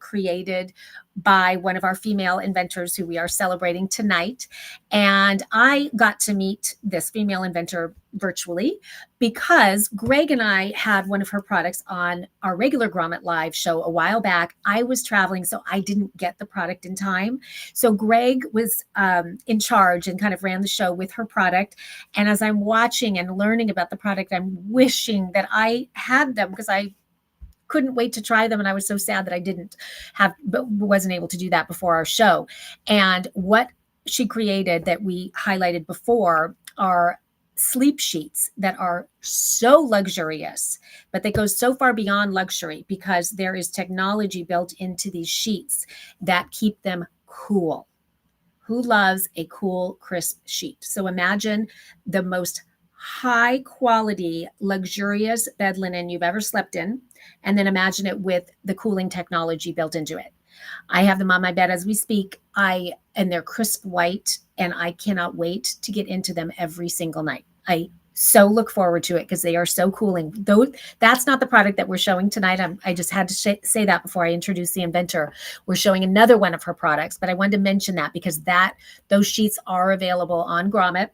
created by one of our female inventors who we are celebrating tonight. And I got to meet this female inventor virtually because Greg and I had one of her products on our regular Grommet Live show a while back. I was traveling, so I didn't get the product in time. So Greg was in charge and kind of ran the show with her product. And as I'm watching and learning about the product, I'm wishing that I had them because I couldn't wait to try them. And I was so sad that I didn't have, but wasn't able to do that before our show. And what she created that we highlighted before are sleep sheets that are so luxurious, but they go so far beyond luxury because there is technology built into these sheets that keep them cool. Who loves a cool, crisp sheet? So imagine the most high quality, luxurious bed linen you've ever slept in. and then imagine it with the cooling technology built into it. I have them on my bed as we speak. And they're crisp white, and I cannot wait to get into them every single night. I so look forward to it because they are so cooling. Though that's not the product that we're showing tonight. I just had to say that before I introduce the inventor. We're showing another one of her products, but I wanted to mention that because those sheets are available on Grommet.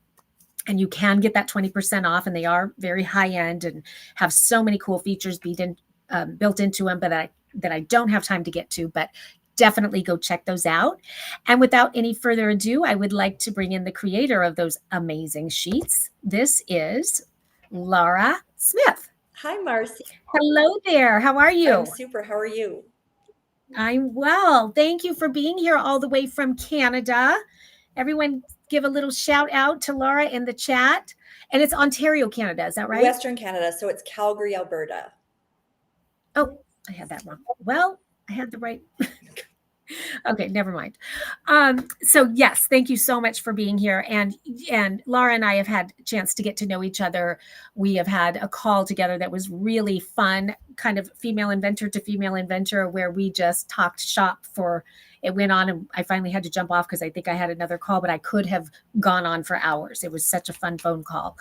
And you can get that 20% off, and they are very high end and have so many cool features built into them, but that I don't have time to get to. But definitely go check those out. And without any further ado, I would like to bring in the creator of those amazing sheets. This is Laura Smith. Hi, Marcy. Hello there. How are you? I'm super. How are you? I'm well. Thank you for being here all the way from Canada. Everyone give a little shout out to Laura in the chat. And it's Ontario, Canada. Is that right? Western Canada. So it's Calgary, Alberta. Oh, I had that wrong. Well, I had the right. Okay, never mind. So yes, thank you so much for being here. And Laura and I have had a chance to get to know each other. We have had a call together that was really fun, kind of female inventor to female inventor, where we just talked shop for, it went on, and I finally had to jump off because I think I had another call, but I could have gone on for hours. It was such a fun phone call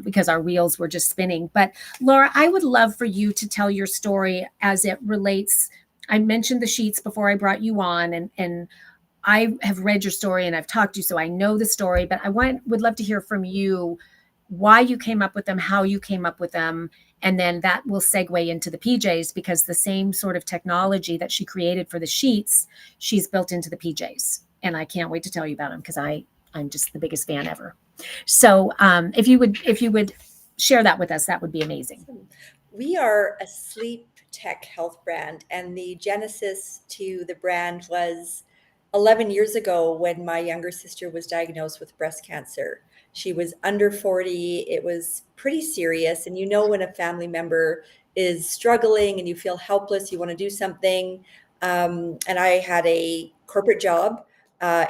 because our wheels were just spinning. But Laura, I would love for you to tell your story as it relates. I mentioned the sheets before I brought you on, and I have read your story and I've talked to you, so I know the story, but would love to hear from you why you came up with them, how you came up with them, and then that will segue into the PJs, because the same sort of technology that she created for the sheets, she's built into the PJs, and I can't wait to tell you about them because I'm just the biggest fan ever. So if you would share that with us, that would be amazing. We are a sleep tech health brand, and the genesis to the brand was 11 years ago when my younger sister was diagnosed with breast cancer. She was under 40. It was pretty serious, and when a family member is struggling and you feel helpless, you want to do something. And I had a corporate job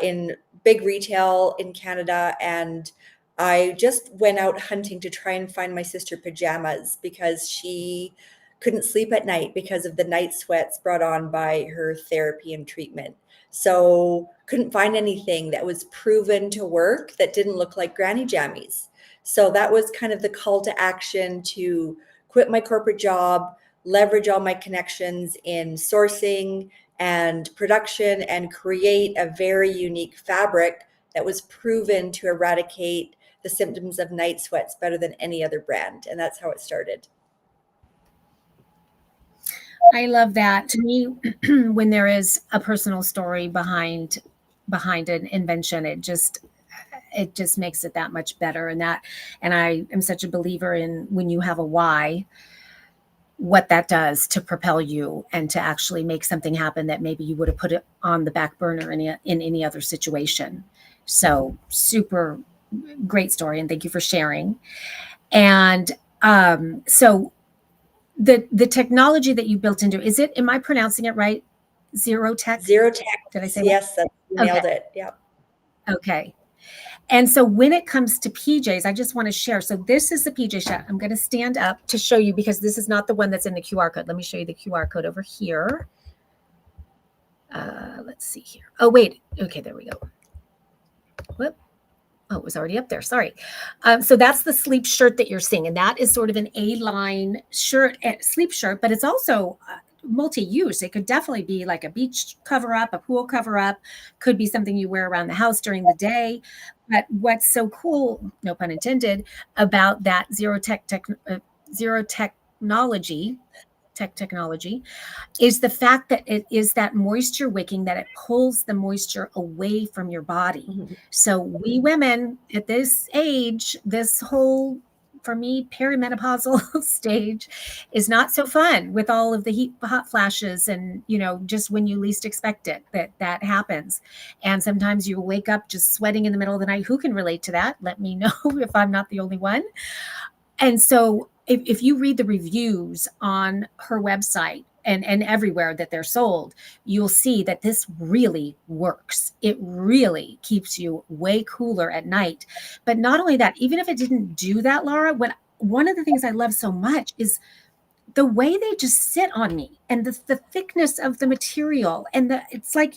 in big retail in Canada, and I just went out hunting to try and find my sister pajamas because she couldn't sleep at night because of the night sweats brought on by her therapy and treatment. So couldn't find anything that was proven to work that didn't look like granny jammies. So that was kind of the call to action to quit my corporate job, leverage all my connections in sourcing and production, and create a very unique fabric that was proven to eradicate the symptoms of night sweats better than any other brand. And that's how it started. I love that. To me, when there is a personal story behind an invention, it just makes it that much better. And I am such a believer in when you have a why, what that does to propel you and to actually make something happen that maybe you would have put it on the back burner in any other situation. So super great story, and thank you for sharing. And so the technology that you built into, am I pronouncing it right? Zero Tech? Zero Tech. Did I say yes, that? You nailed it. Yeah. Okay. And so when it comes to PJs, I just want to share. So this is the PJ shot. I'm going to stand up to show you because this is not the one that's in the QR code. Let me show you the QR code over here. Let's see here. Oh, wait. Okay, there we go. Whoop. Oh, it was already up there. Sorry. So that's the sleep shirt that you're seeing. And that is sort of an A-line shirt, sleep shirt, but it's also multi-use. It could definitely be like a beach cover-up, a pool cover-up, could be something you wear around the house during the day. But what's so cool, no pun intended, about that zero technology is the fact that it is that moisture wicking, that it pulls the moisture away from your body. Mm-hmm. So we women at this age, this whole, for me, perimenopausal stage is not so fun with all of the hot flashes and, just when you least expect it, that happens. And sometimes you wake up just sweating in the middle of the night. Who can relate to that? Let me know if I'm not the only one. And so if you read the reviews on her website and everywhere that they're sold, you'll see that this really works. It really keeps you way cooler at night. But not only that, even if it didn't do that, Laura, one of the things I love so much is the way they just sit on me, and the thickness of the material, and it's like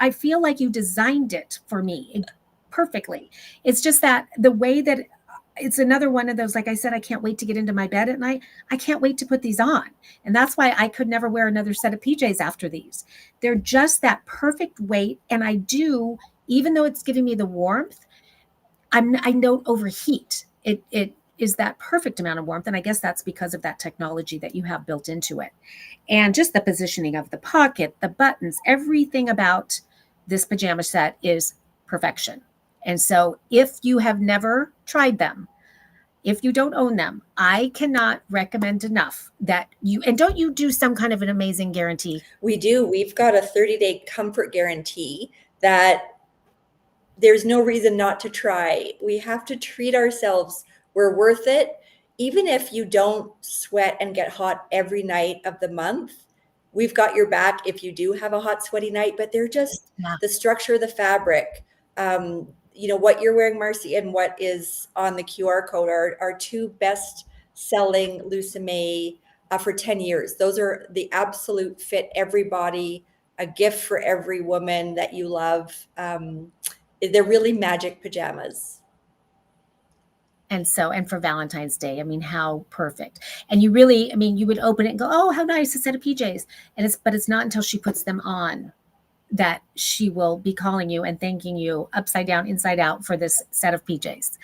I feel like you designed it for me perfectly. It's just that the way that it's another one of those, like I said, I can't wait to get into my bed at night. I can't wait to put these on. And that's why I could never wear another set of PJs after these. They're just that perfect weight. And I do, even though it's giving me the warmth, I don't overheat. It is that perfect amount of warmth. And I guess that's because of that technology that you have built into it. And just the positioning of the pocket, the buttons, everything about this pajama set is perfection. And so if you have never tried them, if you don't own them, I cannot recommend enough that and don't you do some kind of an amazing guarantee? We do. We've got a 30-day comfort guarantee that there's no reason not to try. We have to treat ourselves. We're worth it. Even if you don't sweat and get hot every night of the month, we've got your back if you do have a hot, sweaty night. But they're just the structure of the fabric. What you're wearing, Marcy, and what is on the QR code are two best selling Lusame for 10 years. Those are the absolute fit everybody, a gift for every woman that you love. They're really magic pajamas. And for Valentine's Day, I mean, how perfect. And you really, I mean, you would open it and go, oh, how nice, a set of PJs. But it's not until she puts them on that she will be calling you and thanking you upside down, inside out for this set of PJs.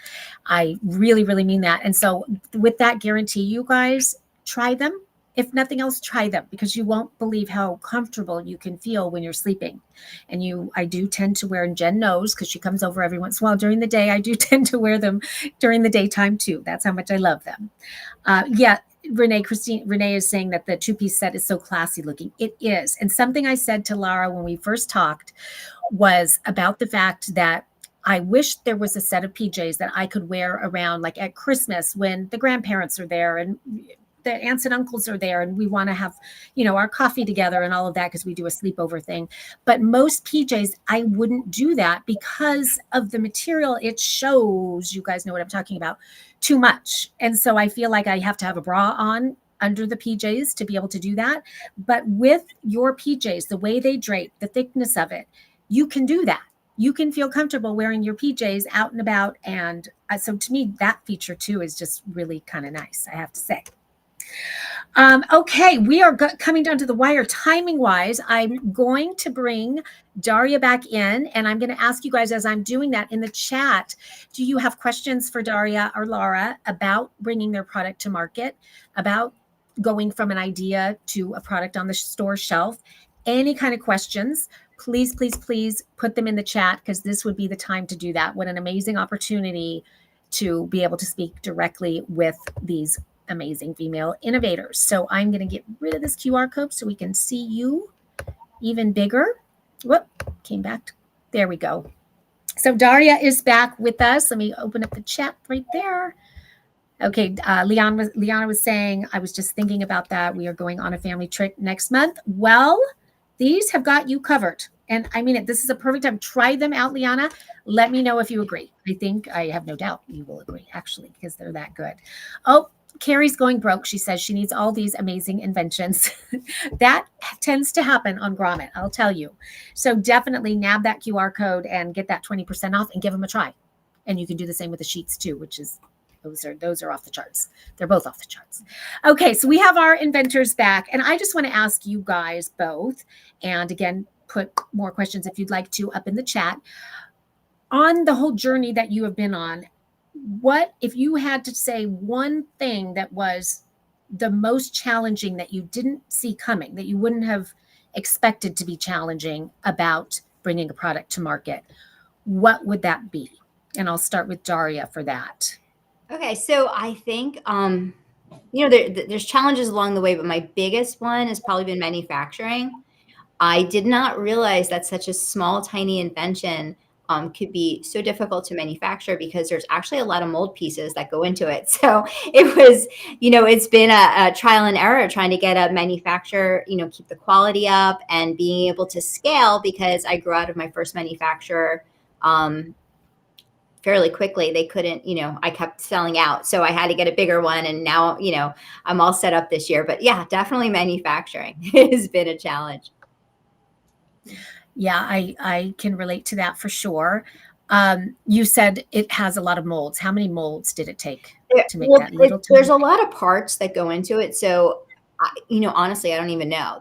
I really, really mean that. And so with that guarantee, you guys try them. If nothing else, try them, because you won't believe how comfortable you can feel when you're sleeping. And I do tend to wear, and Jen knows because she comes over every once in a while during the day, I do tend to wear them during the daytime too. That's how much I love them. Renee is saying that the two-piece set is so classy looking. It is. And something I said to Lara when we first talked was about the fact that I wish there was a set of PJs that I could wear around, like at Christmas when the grandparents are there and the aunts and uncles are there and we want to have, our coffee together and all of that because we do a sleepover thing. But most PJs, I wouldn't do that because of the material. It shows, you guys know what I'm talking about, too much. And so I feel like I have to have a bra on under the PJs to be able to do that. But with your PJs, the way they drape, the thickness of it, you can do that. You can feel comfortable wearing your PJs out and about. And so to me, that feature too is just really kind of nice, I have to say. Okay, we are coming down to the wire timing wise. I'm going to bring Daria back in, and I'm going to ask you guys as I'm doing that in the chat, do you have questions for Daria or Laura about bringing their product to market, about going from an idea to a product on the store shelf? Any kind of questions, please, please, please put them in the chat, because this would be the time to do that. What an amazing opportunity to be able to speak directly with these amazing female innovators. So I'm going to get rid of this QR code so we can see you even bigger. Whoop, came back. There we go. So Daria is back with us. Let me open up the chat right there. Okay, Liana was saying, I was just thinking about that. We are going on a family trip next month. Well, these have got you covered. And I mean it. This is a perfect time. Try them out, Liana. Let me know if you agree. I have no doubt you will agree, actually, because they're that good. Oh, Carrie's going broke. She says she needs all these amazing inventions. That tends to happen on Grommet, I'll tell you. So definitely nab that QR code and get that 20% off and give them a try. And you can do the same with the sheets too, which is, those are off the charts. They're both off the charts. Okay, so we have our inventors back. And I just want to ask you guys both, and again, put more questions if you'd like to up in the chat, on the whole journey that you have been on. What if you had to say one thing that was the most challenging that you didn't see coming, that you wouldn't have expected to be challenging about bringing a product to market? What would that be? And I'll start with Daria for that. Okay, so I think there's challenges along the way, but my biggest one has probably been manufacturing. I did not realize that such a small, tiny invention could be so difficult to manufacture, because there's actually a lot of mold pieces that go into it. So it was, it's been a trial and error trying to get a manufacturer, keep the quality up and being able to scale, because I grew out of my first manufacturer fairly quickly. They couldn't, I kept selling out. So I had to get a bigger one. And now, I'm all set up this year. But yeah, definitely manufacturing has been a challenge. Yeah, I can relate to that for sure. You said it has a lot of molds. How many molds did it take to make that little tiny? There's a lot of parts that go into it. So, honestly, I don't even know.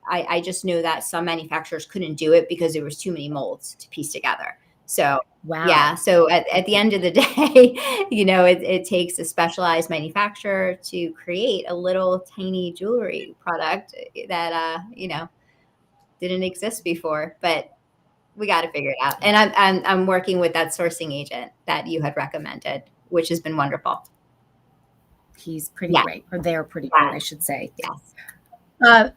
I just know that some manufacturers couldn't do it because there was too many molds to piece together. So Wow. yeah. So at the end of the day, it takes a specialized manufacturer to create a little tiny jewelry product that, didn't exist before, but we got to figure it out. And I'm working with that sourcing agent that you had recommended, which has been wonderful. He's pretty great, or they're pretty great, I should say. Yes.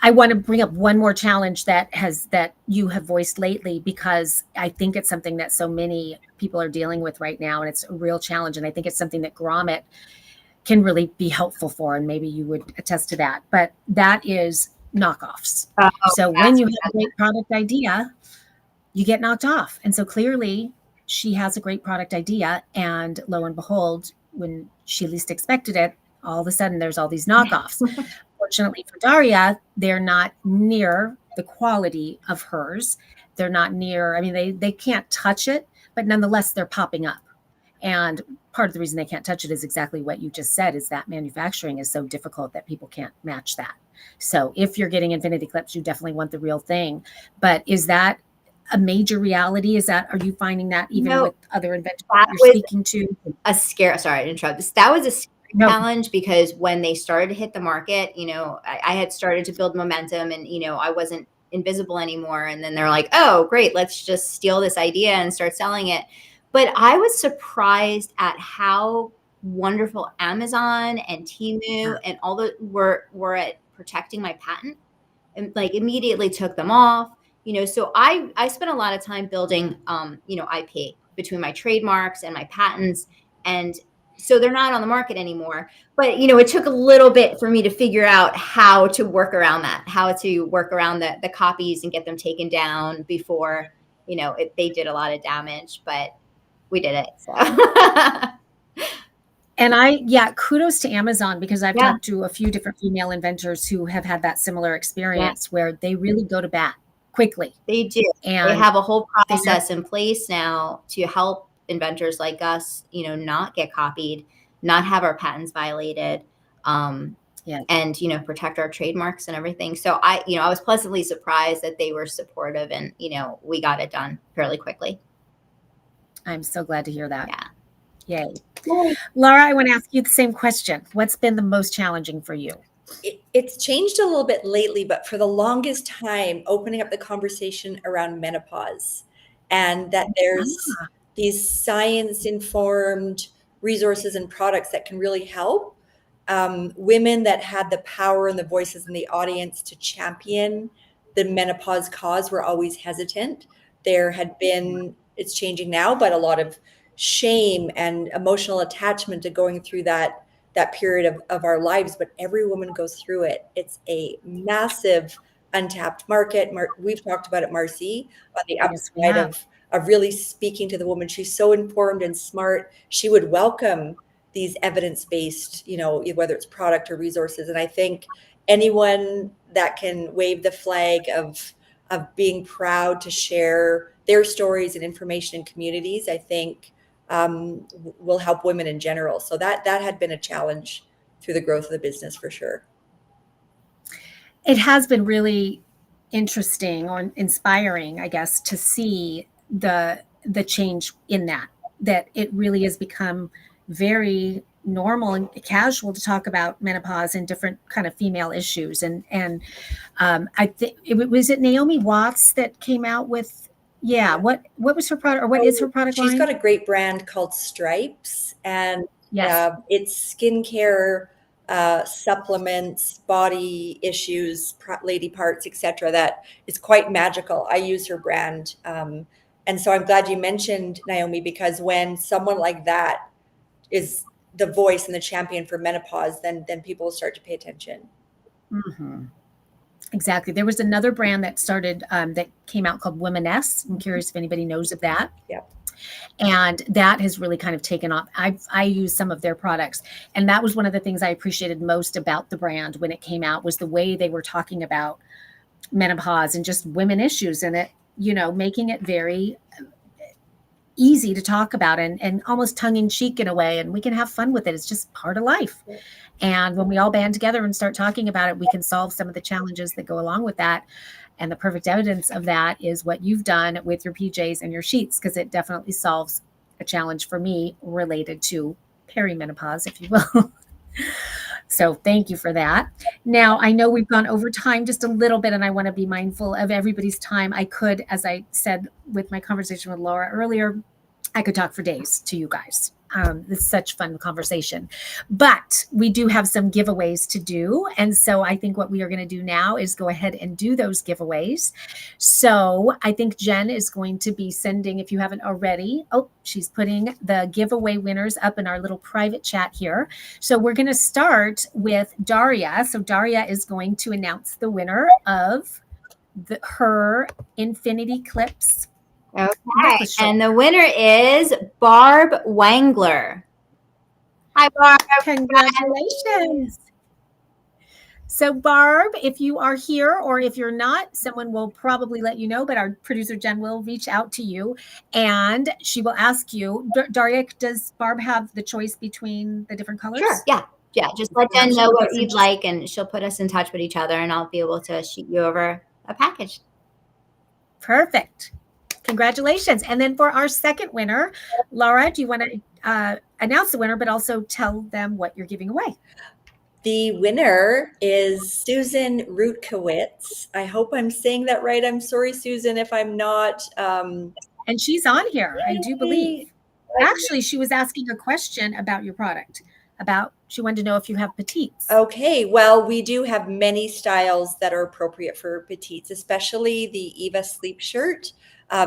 I want to bring up one more challenge that you have voiced lately, because I think it's something that so many people are dealing with right now, and it's a real challenge. And I think it's something that Grommet can really be helpful for, and maybe you would attest to that. But that is knockoffs. So when you have a great product idea, you get knocked off. And so clearly she has a great product idea, and lo and behold, when she least expected it, all of a sudden there's all these knockoffs. Fortunately for Daria, they're not near the quality of hers. They're not near, I mean, they can't touch it, but nonetheless, they're popping up. And part of the reason they can't touch it is exactly what you just said, is that manufacturing is so difficult that people can't match that. So if you're getting infinity clips, you definitely want the real thing. But is that a major reality? Are you finding that even with other inventors that you're speaking to? Sorry to interrupt. That was a challenge, because when they started to hit the market, I had started to build momentum, and, I wasn't invisible anymore. And then they're like, oh, great, let's just steal this idea and start selling it. But I was surprised at how wonderful Amazon and Temu and all the were at protecting my patent, and like immediately took them off. So I spent a lot of time building, IP between my trademarks and my patents. And so they're not on the market anymore. But, it took a little bit for me to figure out how to work around that, how to work around the copies and get them taken down before, they did a lot of damage, but we did it. So. And kudos to Amazon, because I've talked to a few different female inventors who have had that similar experience where they really go to bat quickly. They do. And they have a whole process in place now to help inventors like us, not get copied, not have our patents violated, and, protect our trademarks and everything. So I was pleasantly surprised that they were supportive, and, we got it done fairly quickly. I'm so glad to hear that. Yeah. Yay. Laura, I want to ask you the same question. What's been the most challenging for you? It's changed a little bit lately, but for the longest time, opening up the conversation around menopause, and that there's these science-informed resources and products that can really help. Women that had the power and the voices in the audience to champion the menopause cause were always hesitant. There had been, it's changing now, but a lot of shame and emotional attachment to going through that period of our lives. But every woman goes through it. It's a massive untapped market. We've talked about it, Marcy, on the upside of really speaking to the woman. She's so informed and smart. She would welcome these evidence-based, whether it's product or resources. And I think anyone that can wave the flag of being proud to share their stories and information in communities, I think will help women in general. So that had been a challenge through the growth of the business for sure. It has been really interesting or inspiring, I guess, to see the change in that it really has become very normal and casual to talk about menopause and different kind of female issues. And I think was it Naomi Watts that came out with, what was her product, or what is her product line? She's got a great brand called Stripes, and it's skincare, supplements, body issues, lady parts, etc. That is quite magical. I use her brand. And so I'm glad you mentioned Naomi, because when someone like that is the voice and the champion for menopause, then people will start to pay attention. Mm-hmm. Exactly. There was another brand that started that came out called Womeness. I'm curious if anybody knows of that. Yep. And that has really kind of taken off. I use some of their products, and that was one of the things I appreciated most about the brand when it came out, was the way they were talking about menopause and just women issues, and it, you know, making it very easy to talk about and almost tongue in cheek in a way, and we can have fun with it. It's just part of life. Yeah. And when we all band together and start talking about it, we can solve some of the challenges that go along with that. And the perfect evidence of that is what you've done with your PJs and your sheets, because it definitely solves a challenge for me related to perimenopause, if you will. So thank you for that. Now, I know we've gone over time just a little bit, and I want to be mindful of everybody's time. I could, as I said with my conversation with Laura earlier, I could talk for days to you guys. It's such fun conversation, but we do have some giveaways to do. And so I think what we are going to do now is go ahead and do those giveaways. So I think Jen is going to be sending, if you haven't already, she's putting the giveaway winners up in our little private chat here. So we're going to start with Daria. So Daria is going to announce the winner of her Infinity Clips. Okay, and the winner is Barb Wangler. Hi, Barb. Congratulations. So Barb, if you are here or if you're not, someone will probably let you know, but our producer Jen will reach out to you and she will ask you, Daria, does Barb have the choice between the different colors? Sure, yeah. Just let Jen know what you'd like, and she'll put us in touch with each other, and I'll be able to shoot you over a package. Perfect. Congratulations. And then for our second winner, Laura, do you want to announce the winner, but also tell them what you're giving away? The winner is Susan Rutkowitz. I hope I'm saying that right. I'm sorry, Susan, if I'm not. And she's on here, I do believe. Actually, she was asking a question about your product. She wanted to know if you have petites. Okay, well, we do have many styles that are appropriate for petites, especially the Eva sleep shirt,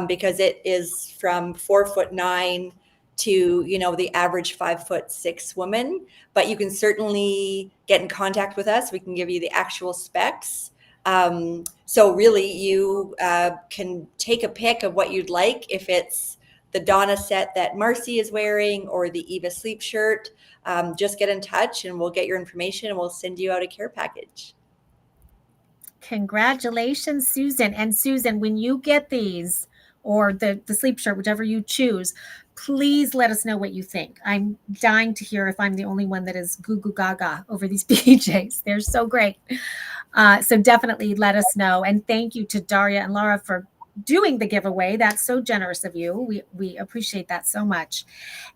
because it is from 4'9" to, you know, the average 5'6" woman. But you can certainly get in contact with us. We can give you the actual specs. So really, you can take a pick of what you'd like. If it's the Donna set that Marcy is wearing or the Eva sleep shirt, just get in touch and we'll get your information and we'll send you out a care package. Congratulations, Susan. And Susan, when you get these or the sleep shirt, whichever you choose, please let us know what you think. I'm dying to hear if I'm the only one that is goo goo gaga over these PJs. They're so great. So definitely let us know. And thank you to Daria and Laura for doing the giveaway. That's so generous of you. We appreciate that so much.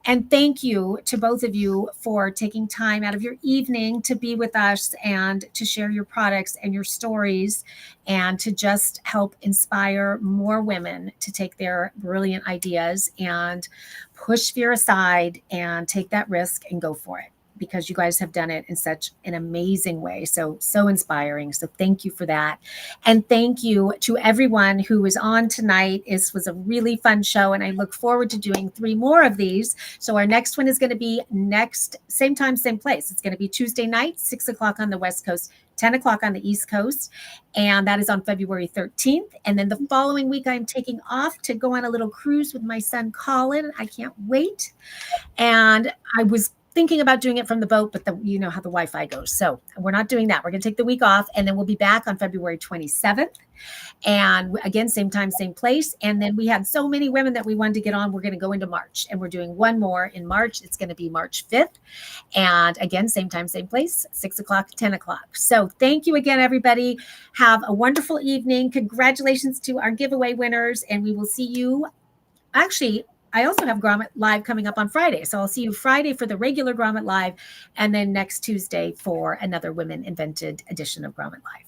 And thank you to both of you for taking time out of your evening to be with us and to share your products and your stories and to just help inspire more women to take their brilliant ideas and push fear aside and take that risk and go for it, because you guys have done it in such an amazing way. So inspiring. So thank you for that. And thank you to everyone who was on tonight. This was a really fun show, and I look forward to doing 3 more of these. So our next one is going to be same time, same place. It's going to be Tuesday night, 6:00 on the West Coast, 10:00 on the East Coast. And that is on February 13th. And then the following week, I'm taking off to go on a little cruise with my son, Colin. I can't wait. And I was thinking about doing it from the boat, but you know how the Wi-Fi goes. So we're not doing that. We're going to take the week off, and then we'll be back on February 27th. And again, same time, same place. And then we had so many women that we wanted to get on. We're going to go into March, and we're doing one more in March. It's going to be March 5th. And again, same time, same place, 6:00, 10:00. So thank you again, everybody. Have a wonderful evening. Congratulations to our giveaway winners. And we will see you. Actually, I also have Grommet Live coming up on Friday. So I'll see you Friday for the regular Grommet Live, and then next Tuesday for another Women Invented edition of Grommet Live.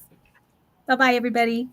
Bye-bye, everybody.